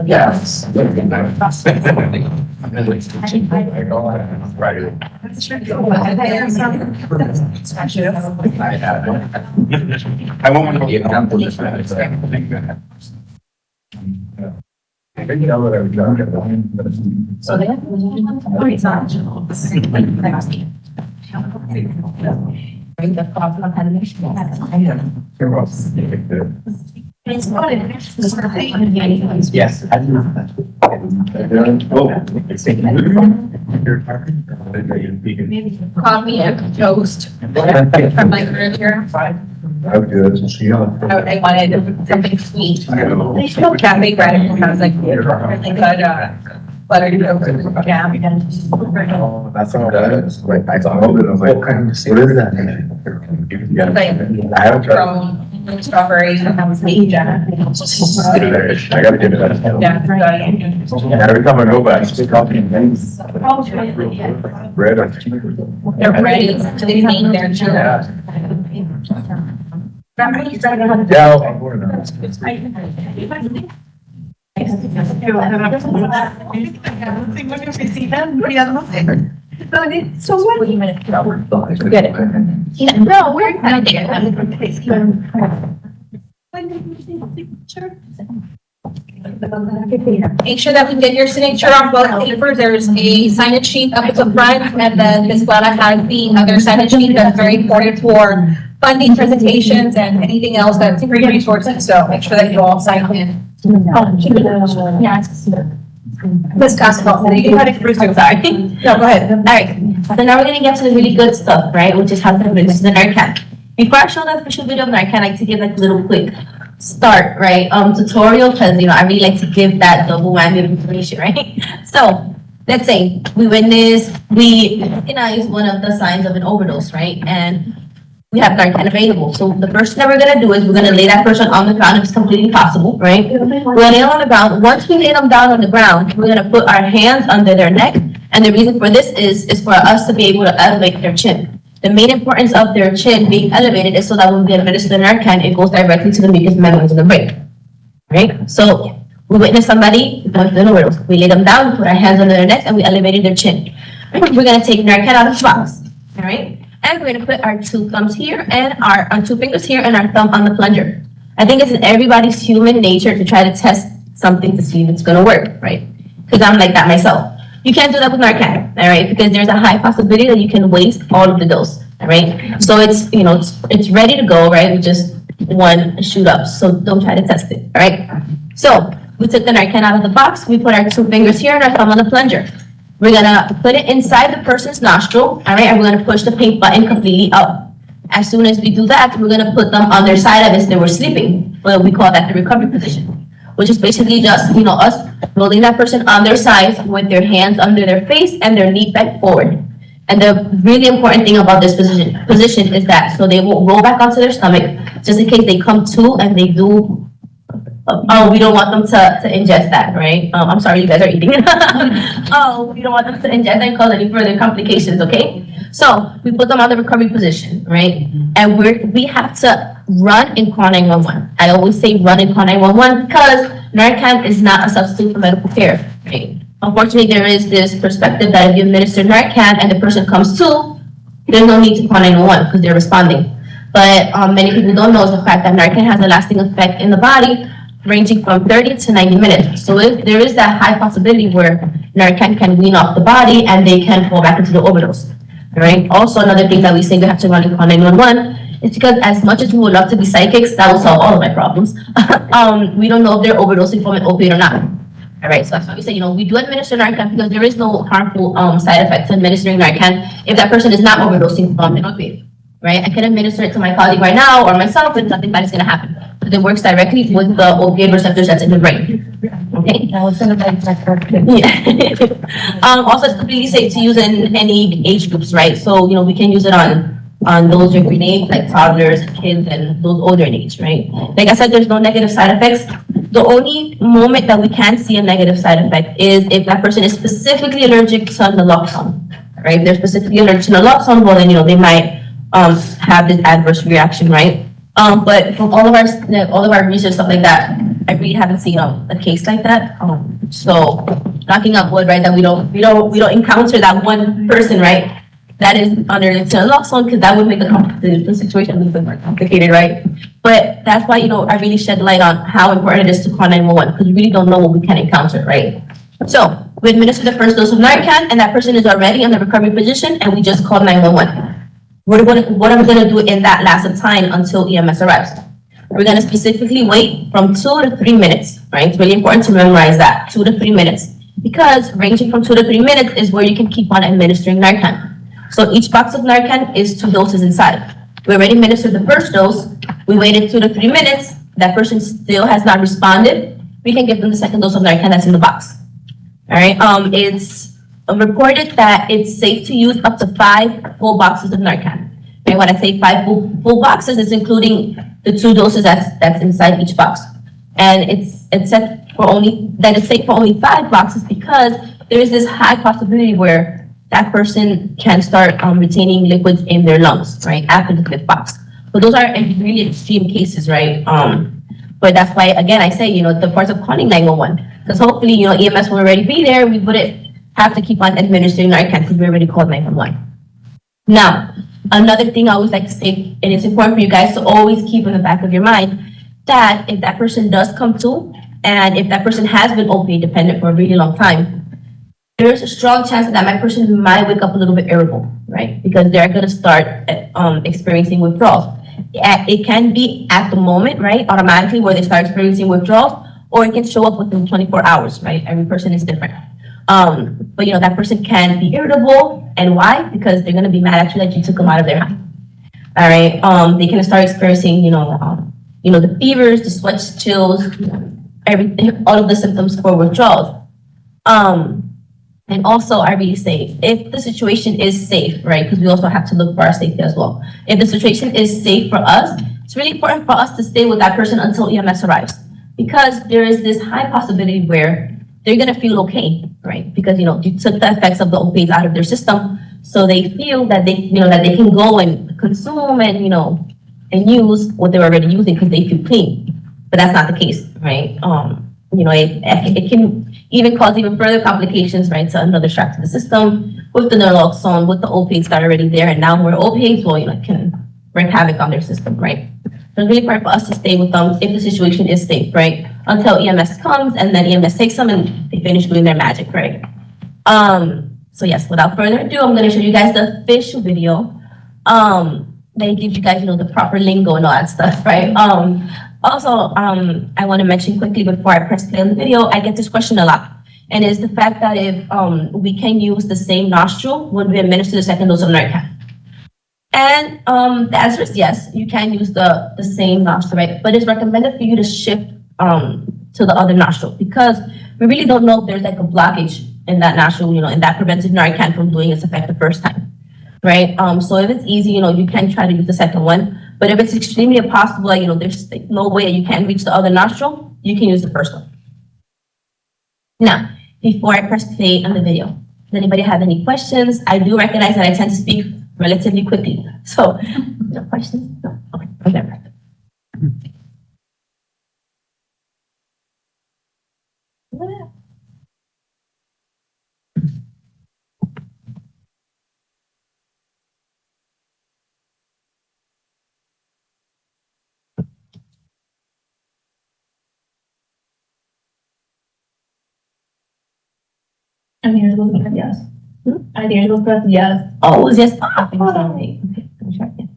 Yes. I won't want to be accountable for that. So they have. Bring the problem Yes. Coffee and toast from my earlier. I'm good. I wanted something sweet. Cafe bread, and I was like, really good, buttered yogurt jam. That's all that is. Like, I saw it, I was like, what is that? I haven't tried. From strawberries and that was me, Jenna. I gotta give it that. Yeah. Every time I go back, it's coffee and things. Bread. They're ready to clean their children. So what? Good. No, we're kind of there. Make sure that we get your signature on both papers. There's a signage sheet up at the front, and then Ms. Guada has the other signage sheet that's very important for funding presentations and anything else that's free resources. So make sure that you all sign in. Ms. Castle, you had a cruise, I'm sorry. No, go ahead. All right, so now we're gonna get to the really good stuff, right, which is how to administer the Narcan. Before I show the official video of Narcan, I like to give like a little quick start, right, tutorial, because, you know, I really like to give that double whammy of information, right? So, let's say we witness, we recognize one of the signs of an overdose, right, and we have Narcan available. So the first thing that we're gonna do is we're gonna lay that person on the ground if it's completely possible, right? We're gonna lay them on the ground. Once we lay them down on the ground, we're gonna put our hands under their neck. And the reason for this is for us to be able to elevate their chin. The main importance of their chin being elevated is so that when we administer the Narcan, it goes directly to the mucous membranes of the brain, right? So we witness somebody going through an overdose. We lay them down, we put our hands under their necks, and we elevated their chin. We're gonna take Narcan out of the box, all right? And we're gonna put our two thumbs here and our 2 fingers here and our thumb on the plunger. I think it's in everybody's human nature to try to test something to see if it's gonna work, right? Because I'm like that myself. You can't do that with Narcan, all right? Because there's a high possibility that you can waste all of the dose, all right? So it's, you know, it's ready to go, right? With just one shoot up. So don't try to test it, all right? So we took the Narcan out of the box. We put our 2 fingers here and our thumb on the plunger. We're gonna put it inside the person's nostril, all right, and we're gonna push the pink button completely up. As soon as we do that, we're gonna put them on their side as if they were sleeping. Well, we call that the recovery position, which is basically just, you know, us rolling that person on their sides with their hands under their face and their knee bent forward. And the really important thing about this position is that so they won't roll back onto their stomach, just in case they come to and they do we don't want them to ingest that, right? I'm sorry, you guys are eating. We don't want them to ingest and cause any further complications, okay? So we put them on the recovery position, right? And we have to run and call 911. I always say run and call 911 because Narcan is not a substitute for medical care, right? Unfortunately, there is this perspective that if you administer Narcan and the person comes to, there's no need to call 911 because they're responding. But many people don't know is the fact that Narcan has a lasting effect in the body ranging from 30 to 90 minutes. So if there is that high possibility where Narcan can wean off the body and they can fall back into the overdose. All right. Also, another thing that we say we have to run and call 911 is because as much as we would love to be psychics, that will solve all of my problems. We don't know if they're overdosing from an opiate or not. All right, so that's why we say, we do administer Narcan because there is no harmful side effect to administering Narcan if that person is not overdosing from an opiate, right? I can administer it to my colleague right now or myself and nothing bad is going to happen. Because it works directly with the opiate receptors that's in the brain. Okay? I was gonna make that correction. Yeah. Also, it's completely safe to use in any age groups, right? So, we can use it on those younger in age, like toddlers, kids, and those older in age, right? Like I said, there's no negative side effects. The only moment that we can see a negative side effect is if that person is specifically allergic to naloxone, right? If they're specifically allergic to naloxone, well, then, they might have this adverse reaction, right? But from all of our research, stuff like that, I really haven't seen a case like that. So knocking on wood, right, that we don't encounter that one person, right, that is under naloxone, because that would make the situation a little bit more complicated, right? But that's why, I really shed light on how important it is to call 911, because we really don't know what we can encounter, right? So we administer the first dose of Narcan, and that person is already in the recovery position, and we just call 911. What are we going to do in that last of time until EMS arrives? We're going to specifically wait from 2 to 3 minutes, right? It's really important to memorize that, 2 to 3 minutes, because ranging from 2 to 3 minutes is where you can keep on administering Narcan. So each box of Narcan is 2 doses inside. We already administered the first dose. We waited 2 to 3 minutes. That person still has not responded. We can give them the second dose of Narcan that's in the box. All right. It's reported that it's safe to use up to 5 full boxes of Narcan. And when I say 5 full boxes, it's including the 2 doses that's inside each box. And it's safe for only 5 boxes because there is this high possibility where that person can start retaining liquids in their lungs, right, after the 5th box. But those are really extreme cases, right? But that's why, again, I say, the parts of calling 911, because hopefully, EMS will already be there. We wouldn't have to keep on administering Narcan because we already called 911. Now, another thing I always like to say, and it's important for you guys to always keep in the back of your mind, that if that person does come to, and if that person has been opiate dependent for a really long time, there's a strong chance that my person might wake up a little bit irritable, right? Because they're going to start experiencing withdrawals. It can be at the moment, right, automatically where they start experiencing withdrawals, or it can show up within 24 hours, right? Every person is different. But that person can be irritable, and why? Because they're going to be mad at you that you took them out of their hand. All right. They can start experiencing, the fevers, the sweats, chills, everything, all of the symptoms for withdrawals. And also, I really say, if the situation is safe, right, because we also have to look for our safety as well. If the situation is safe for us, it's really important for us to stay with that person until EMS arrives. Because there is this high possibility where they're going to feel okay, right? Because, you took the effects of the opiates out of their system. So they feel that they can go and consume and, and use what they're already using because they feel clean. But that's not the case, right? It can even cause even further complications, right, to another shock to the system with the naloxone, with the opiates that are already there, and now more opiates, can wreak havoc on their system, right? So it's really important for us to stay with them if the situation is safe, right, until EMS comes, and then EMS takes them and they finish doing their magic, right? So yes, without further ado, I'm going to show you guys the official video. They give you guys, the proper lingo and all that stuff, right? Also, I want to mention quickly before I press play on the video, I get this question a lot. And it's the fact that if we can use the same nostril when we administer the second dose of Narcan. And the answer is yes, you can use the same nostril, right? But it's recommended for you to shift to the other nostril because we really don't know if there's like a blockage in that nostril, and that prevents Narcan from doing its effect the first time, right? So if it's easy, you can try to use the second one. But if it's extremely impossible, like, there's like no way that you can reach the other nostril, you can use the first one. Now, before I press play on the video, does anybody have any questions? I do recognize that I tend to speak relatively quickly. So, no questions? No? Okay, whatever. I think you're supposed to press yes. I think you're supposed to press yes. Oh, it was just, okay, let me try again.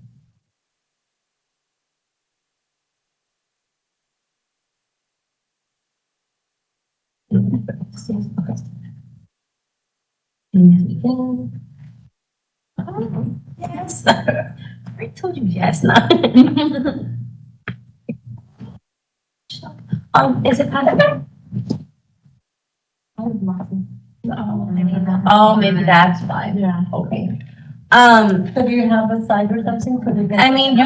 Okay. And yes, again. Oh, yes. I told you yes, now. Is it possible? Oh, maybe that's why. Yeah. Okay. So do you have a site or something for the? I mean,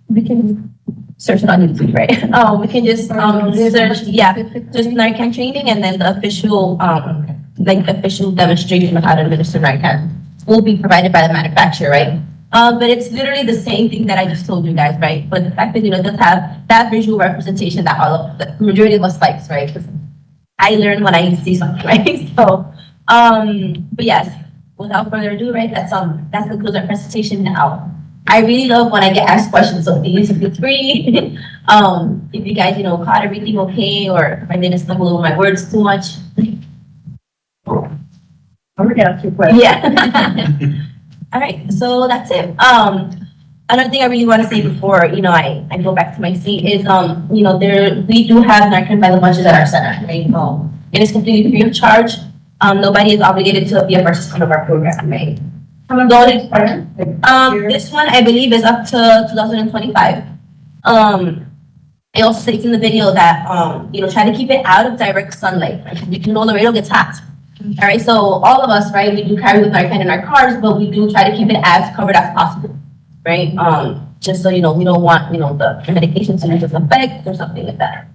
we can search it on YouTube, right? We can just, search, yeah, just Narcan training and then the official, official demonstration of how to administer Narcan will be provided by the manufacturer, right? But it's literally the same thing that I just told you guys, right? But the fact that, it does have that visual representation that all of the majority of us likes, right? 'Cause I learn when I see something, right? So, but yes, without further ado, right, that concludes our presentation now. I really love when I get asked questions, so these are free. If you guys, caught everything okay, or if I didn't stumble over my words too much. I'm gonna ask you a question. Yeah. All right, so that's it. Another thing I really want to say before, I go back to my seat is, we do have Narcan by the bunches at our center, right? It is completely free of charge. Nobody is obligated to be a participant of our program, right? How long does it expire? This one, I believe, is up to 2025. It also states in the video that, try to keep it out of direct sunlight. Right? You can know the radio gets hot. All right, so all of us, right, we do carry with Narcan in our cars, but we do try to keep it as covered as possible, right? Just so, we don't want, the medication to lose its effect or something like that.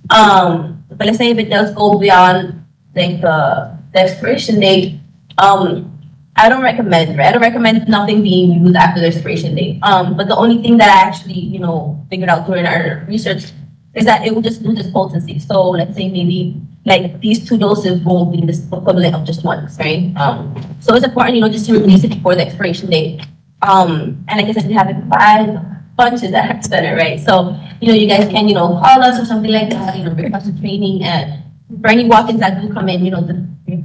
But let's say if it does go beyond, like, the expiration date, I don't recommend, right? I don't recommend nothing being used after the expiration date. But the only thing that I actually, figured out during our research is that it will just lose its potency. So let's say maybe like these 2 doses won't be the equivalent of just once, right? So it's important, just to release it before the expiration date. And like I said, we have 5 bunches at our center, right? So, you guys can, call us or something like that, request a training. And for any walk-ins that do come in,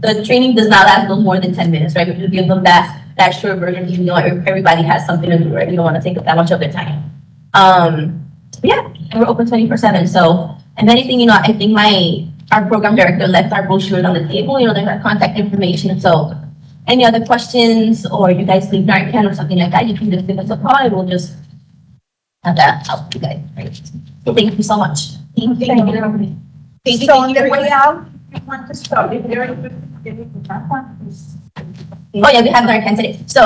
the training does not last no more than 10 minutes, right? We give them that short version, even though everybody has something to do, right? You don't want to take up that much of their time. Yeah, and we're open 24/7. So, if anything, I think our program director left our brochures on the table, there's our contact information. So, any other questions, or you guys need Narcan or something like that, you can just give us a call and we'll just have that help you guys, right? So, thank you so much. Thank you. Thank you. So on the way out, you want to stop, if there is, Oh yeah, we have Narcan today. So,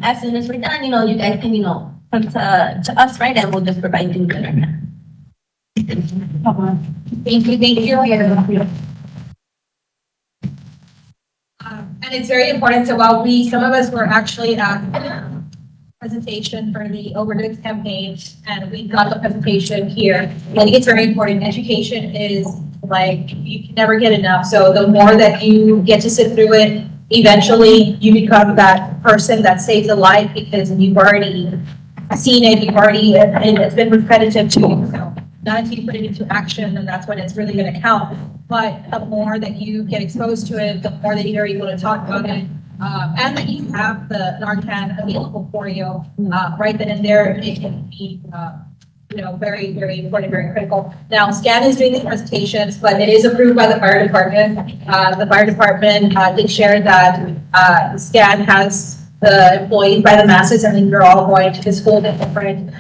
as soon as we're done, you guys can, come to us, right? And we'll just provide you with the Narcan. Thank you. And it's very important. So while some of us were actually at the presentation for the overdose campaign, and we got the presentation here, I think it's very important. Education is like, you can never get enough. So the more that you get to sit through it, eventually you become that person that saves a life because you've already seen it, and it's been repetitive to you. So not until you put it into action, and that's when it's really going to count. But the more that you get exposed to it, the more that you're able to talk about it, and that you have the Narcan available for you, right then and there, it can be, very, very important, very critical. Now, SCAN is doing these presentations, but it is approved by the fire department. The fire department did share that SCAN has the employees by the masses, and then you're all going to this whole different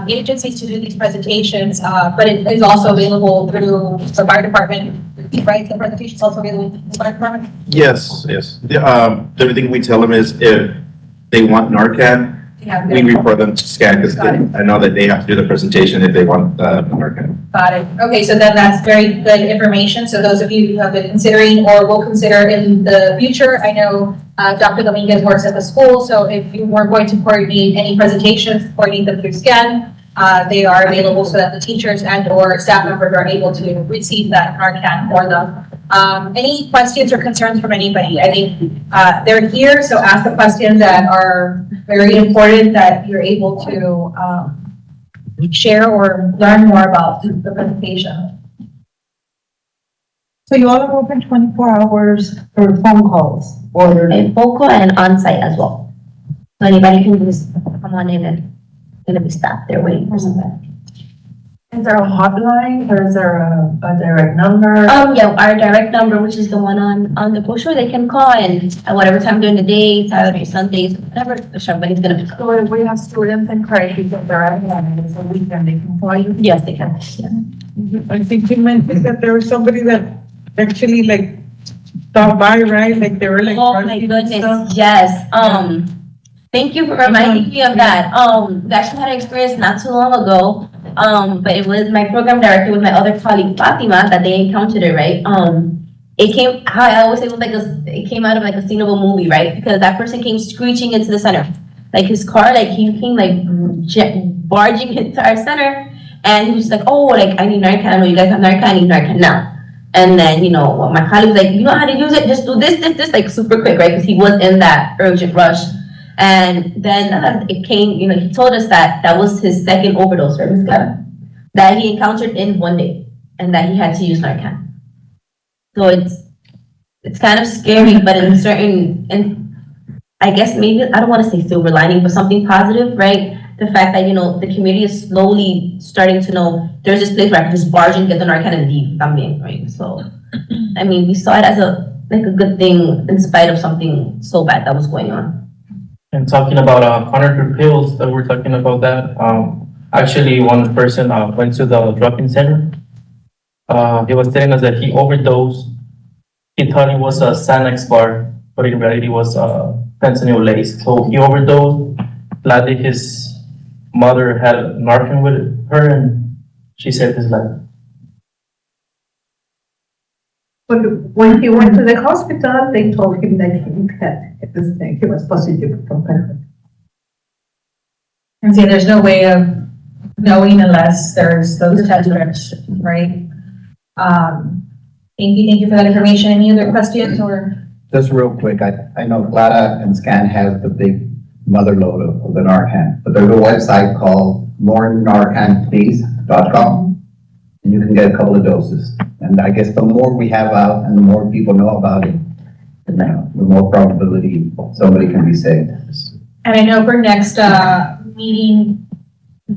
agencies to do these presentations, but it is also available through the fire department, right? The presentation is also available through the fire department? Yes. The only thing we tell them is if they want Narcan, Yeah, We refer them to SCAN because I know that they have to do the presentation if they want the Narcan. got it. Okay, so then that's very good information. So those of you who have been considering or will consider in the future, I know Dr. Dominguez works at the school, so if you were going to coordinate any presentations, coordinate them through SCAN, they are available so that the teachers and or staff members are able to receive that Narcan for them. Any questions or concerns from anybody? I think they're here, so ask the questions that are very important that you're able to share or learn more about the presentation. So you all are open 24 hours for phone calls or? And vocal and on-site as well. So anybody can just come on in and gonna be staffed there waiting for somebody. Is there a hotline or is there a direct number? Yeah, our direct number, which is the one on the brochure, they can call and at whatever time during the day, Saturday, Sundays, whatever, somebody's gonna be. So if we have students and credit that they're at home and it's a weekend, they can call you? Yes, they can, yeah. I think you mentioned that there was somebody that actually like stopped by, right? Like they were like. Oh my goodness, yes, thank you for reminding me of that. We actually had an experience not too long ago. But it was my program director with my other colleague Fatima that they encountered it, right? It came, I always say it was like it came out of like a scene of a movie, right? Because that person came screeching into the center. Like his car, like he came like barging into our center and he was like, oh, like I need Narcan, I know you guys have Narcan, I need Narcan now. And then, you know, my colleague was like, you know how to use it? Just do this, like super quick, right? Because he was in that urgent rush. And then it came, you know, he told us that that was his second overdose service that he encountered in one day and that he had to use Narcan. So it's kind of scary, but in certain, and I guess maybe, I don't want to say silver lining, but something positive, right? The fact that, you know, the community is slowly starting to know there's this place where I can just barge and get the Narcan and leave también, right? So, I mean, we saw it as a good thing in spite of something so bad that was going on. And talking about counterfeit pills, that we're talking about that. Actually, one person went to the drop-in center. He was telling us that he overdosed. He thought it was a Xanax bar, but in reality it was fentanyl lace. So he overdosed. Gladly, his mother had Narcan with her, and she saved his life. But when he went to the hospital, they told him that he was positive for COVID. And see, there's no way of knowing unless there's those test strips, right? Thank you for that information. Any other questions or? Just real quick, I know Clara and SCAN has the big mother load of the Narcan, but there's a website called morenarcanplease.com, and you can get a couple of doses. And I guess the more we have out and the more people know about it, the more probability somebody can be saved. And I know for next meeting,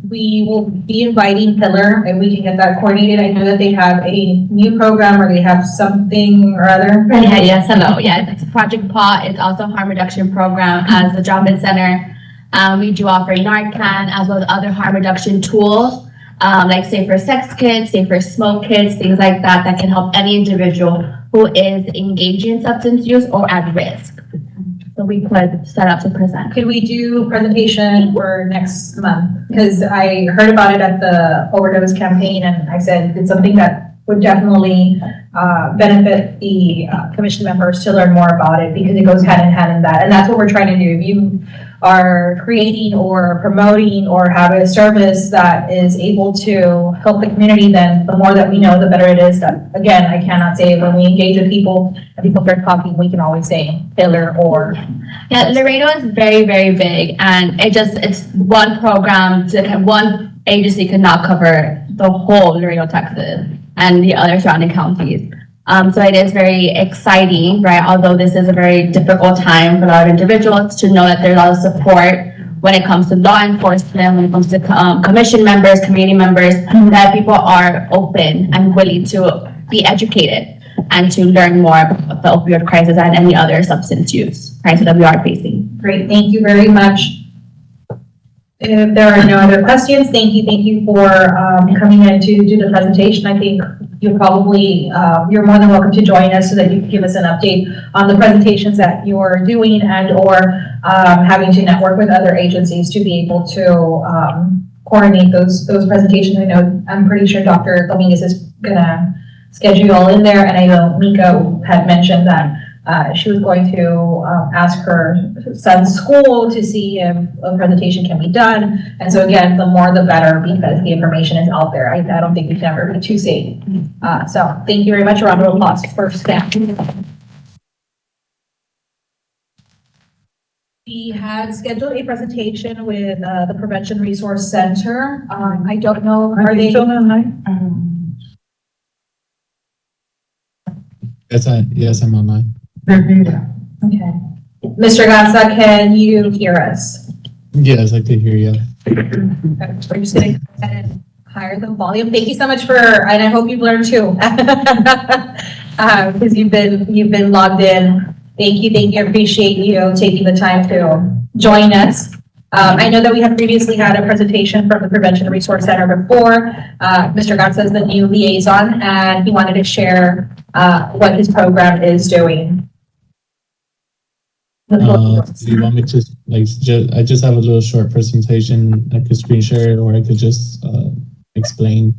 we will be inviting Pillar and we can get that coordinated. I know that they have a new program or they have something or other. Yeah, yes, hello. Yeah, it's Project PAW. It's also a harm reduction program as the drop-in center. We do offer Narcan as well as other harm reduction tools, like safer sex kits, safer smoke kits, things like that, that can help any individual who is engaging in substance use or at risk. So we could set up to present. Could we do a presentation for next month? Because I heard about it at the overdose campaign and I said it's something that would definitely benefit the commission members to learn more about it because it goes hand in hand in that. And that's what we're trying to do. If you are creating or promoting or have a service that is able to help the community, then the more that we know, the better it is. That, again, I cannot say when we engage with people and people start talking, we can always say Pillar or. Yeah, Laredo is very, very big and it's one program, one agency could not cover the whole Laredo, Texas and the other surrounding counties. So it is very exciting, right? Although this is a very difficult time for a lot of individuals to know that there's a lot of support when it comes to law enforcement, when it comes to commission members, community members, that people are open and willing to be educated and to learn more about the opioid crisis and any other substance use crisis that we are facing. Great, thank you very much. If there are no other questions, thank you for coming in to do the presentation. I think you're probably, you're more than welcome to join us so that you can give us an update on the presentations that you're doing and or having to network with other agencies to be able to coordinate those presentations. I know, I'm pretty sure Dr. Dominguez is gonna schedule you all in there, and I know Miko had mentioned that she was going to ask her son's school to see if a presentation can be done. And so again, the more the better, because the information is out there. I don't think we can ever be too safe. So thank you very much. Round of applause for staff. We had scheduled a presentation with the Prevention Resource Center. I don't know, are they? Yes, I'm online. Okay. Mr. Gatsa, can you hear us? Yes, I can hear you. Okay, we're just gonna go ahead and higher the volume. Thank you so much and I hope you've learned too. Because you've been logged in. Thank you. I appreciate you taking the time to join us. I know that we have previously had a presentation from the Prevention Resource Center before. Mr. Gatsa is the new liaison, and he wanted to share what his program is doing. Do you want me to, I just have a little short presentation. I could screen share it, or I could just explain.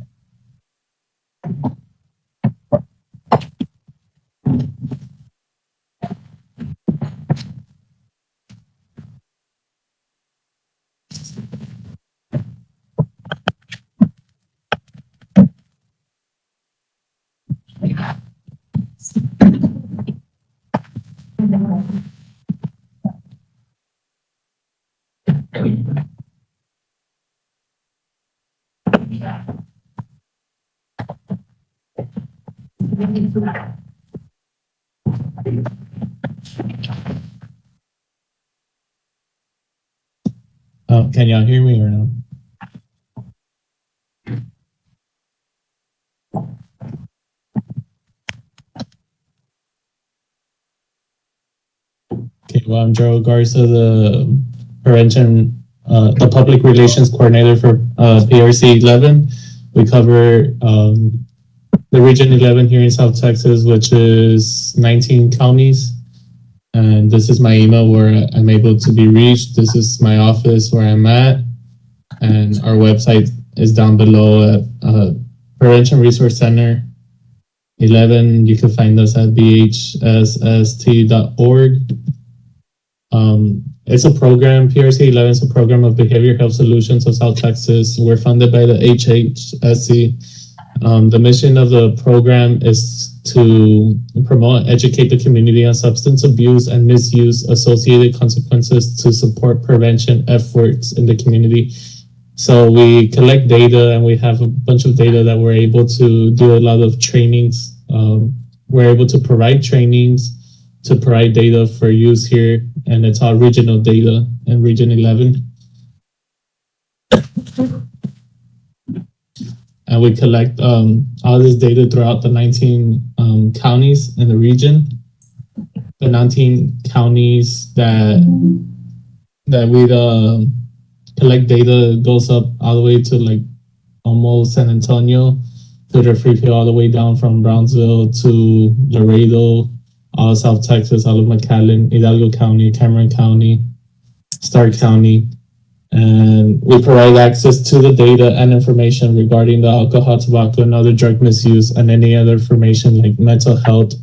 Can y'all hear me or no? Okay, well, I'm Gerald Garza, the prevention, the public relations coordinator for PRC 11. We cover the Region 11 here in South Texas, which is 19 counties. And this is my email where I'm able to be reached. This is my office where I'm at. And our website is down below at Prevention Resource Center 11. You can find us at bhsst.org. It's a program, PRC 11 is a program of behavioral health solutions of South Texas. We're funded by the HHSC. The mission of the program is to promote and educate the community on substance abuse and misuse associated consequences to support prevention efforts in the community. So we collect data, and we have a bunch of data that we're able to do a lot of trainings. We're able to provide trainings to provide data for use here, and it's all regional data in Region 11. And we collect all this data throughout the 19 counties in the region. The 19 counties that we collect data goes up all the way to like almost San Antonio, to the Freeport, all the way down from Brownsville to Laredo, all of South Texas, all of McAllen, Hidalgo County, Cameron County, Stark County. And we provide access to the data and information regarding the alcohol, tobacco, and other drug misuse, and any other information like mental health.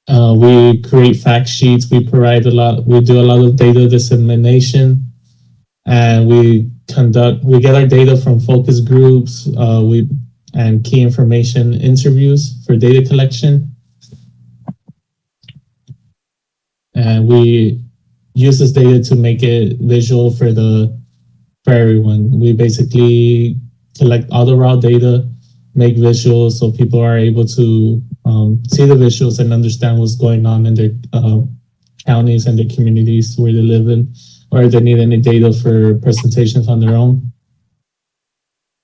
We create fact sheets. We do a lot of data dissemination, and we get our data from focus groups, and key information interviews for data collection. And we use this data to make it visual for everyone. We basically collect all the raw data, make visuals so people are able to see the visuals and understand what's going on in their counties and their communities where they live in, or if they need any data for presentations on their own.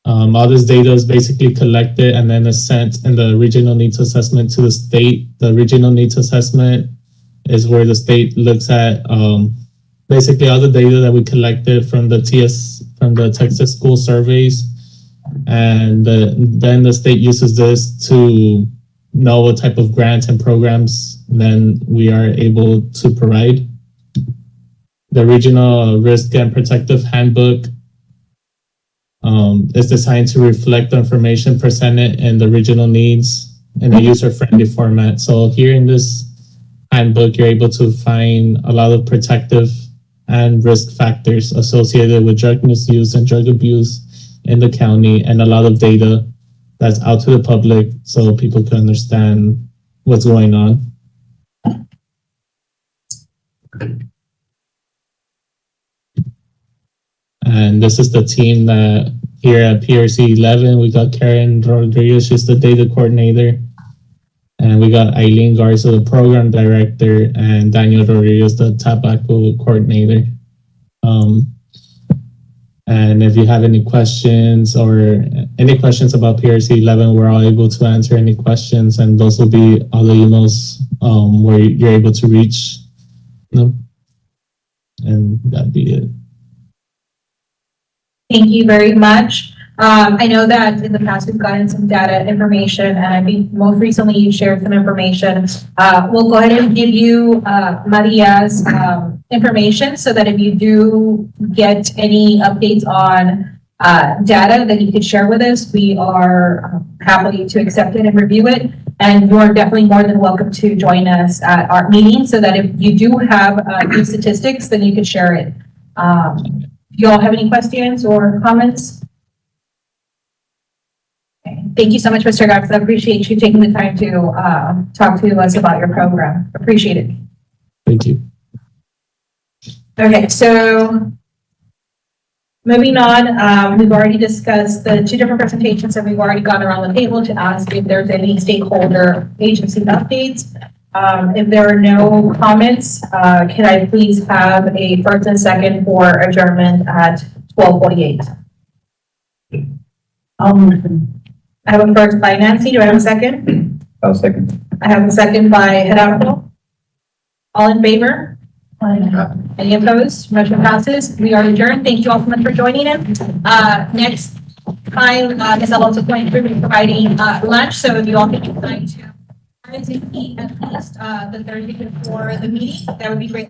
All this data is basically collected and then is sent in the regional needs assessment to the state. The regional needs assessment is where the state looks at basically all the data that we collected from the Texas school surveys And then the state uses this to know what type of grants and programs then we are able to provide. The Regional Risk and Protective Handbook is designed to reflect the information presented in the regional needs in a user-friendly format. So here in this handbook, you're able to find a lot of protective and risk factors associated with drug misuse and drug abuse in the county, and a lot of data that's out to the public so people can understand what's going on. And this is the team that here at PRC 11, we got Karen Rodriguez, she's the data coordinator. And we got Eileen Garza, the program director, and Daniel Rodriguez, the tobacco coordinator. And if you have any questions about PRC 11, we're all able to answer any questions, and those will be all the emails where you're able to reach them. And that'd be it. Thank you very much. I know that in the past we've gotten some data information, and I think most recently you shared some information. We'll go ahead and give you Maria's information so that if you do get any updates on data that you could share with us, we are happy to accept it and review it. And you are definitely more than welcome to join us at our meeting so that if you do have new statistics, then you could share it. Do you all have any questions or comments? Okay. Thank you so much, Mr. Garza. I appreciate you taking the time to talk to us about your program. Appreciate it. Thank you. Okay, so moving on, we've already discussed the two different presentations that we've already gone around the table to ask if there's any stakeholder agency updates. If there are no comments, can I please have a first and second for adjournment at 12:48? I have a first by Nancy. Do I have a second? I'll second. I have a second by Gerardo. All in favor? Any opposed? Motion passes. We are adjourned. Thank you all so much for joining in. Next time, Ms. Alonso is going to be providing lunch, so if you all can decide to eat at least the Thursday before the meeting, that would be great.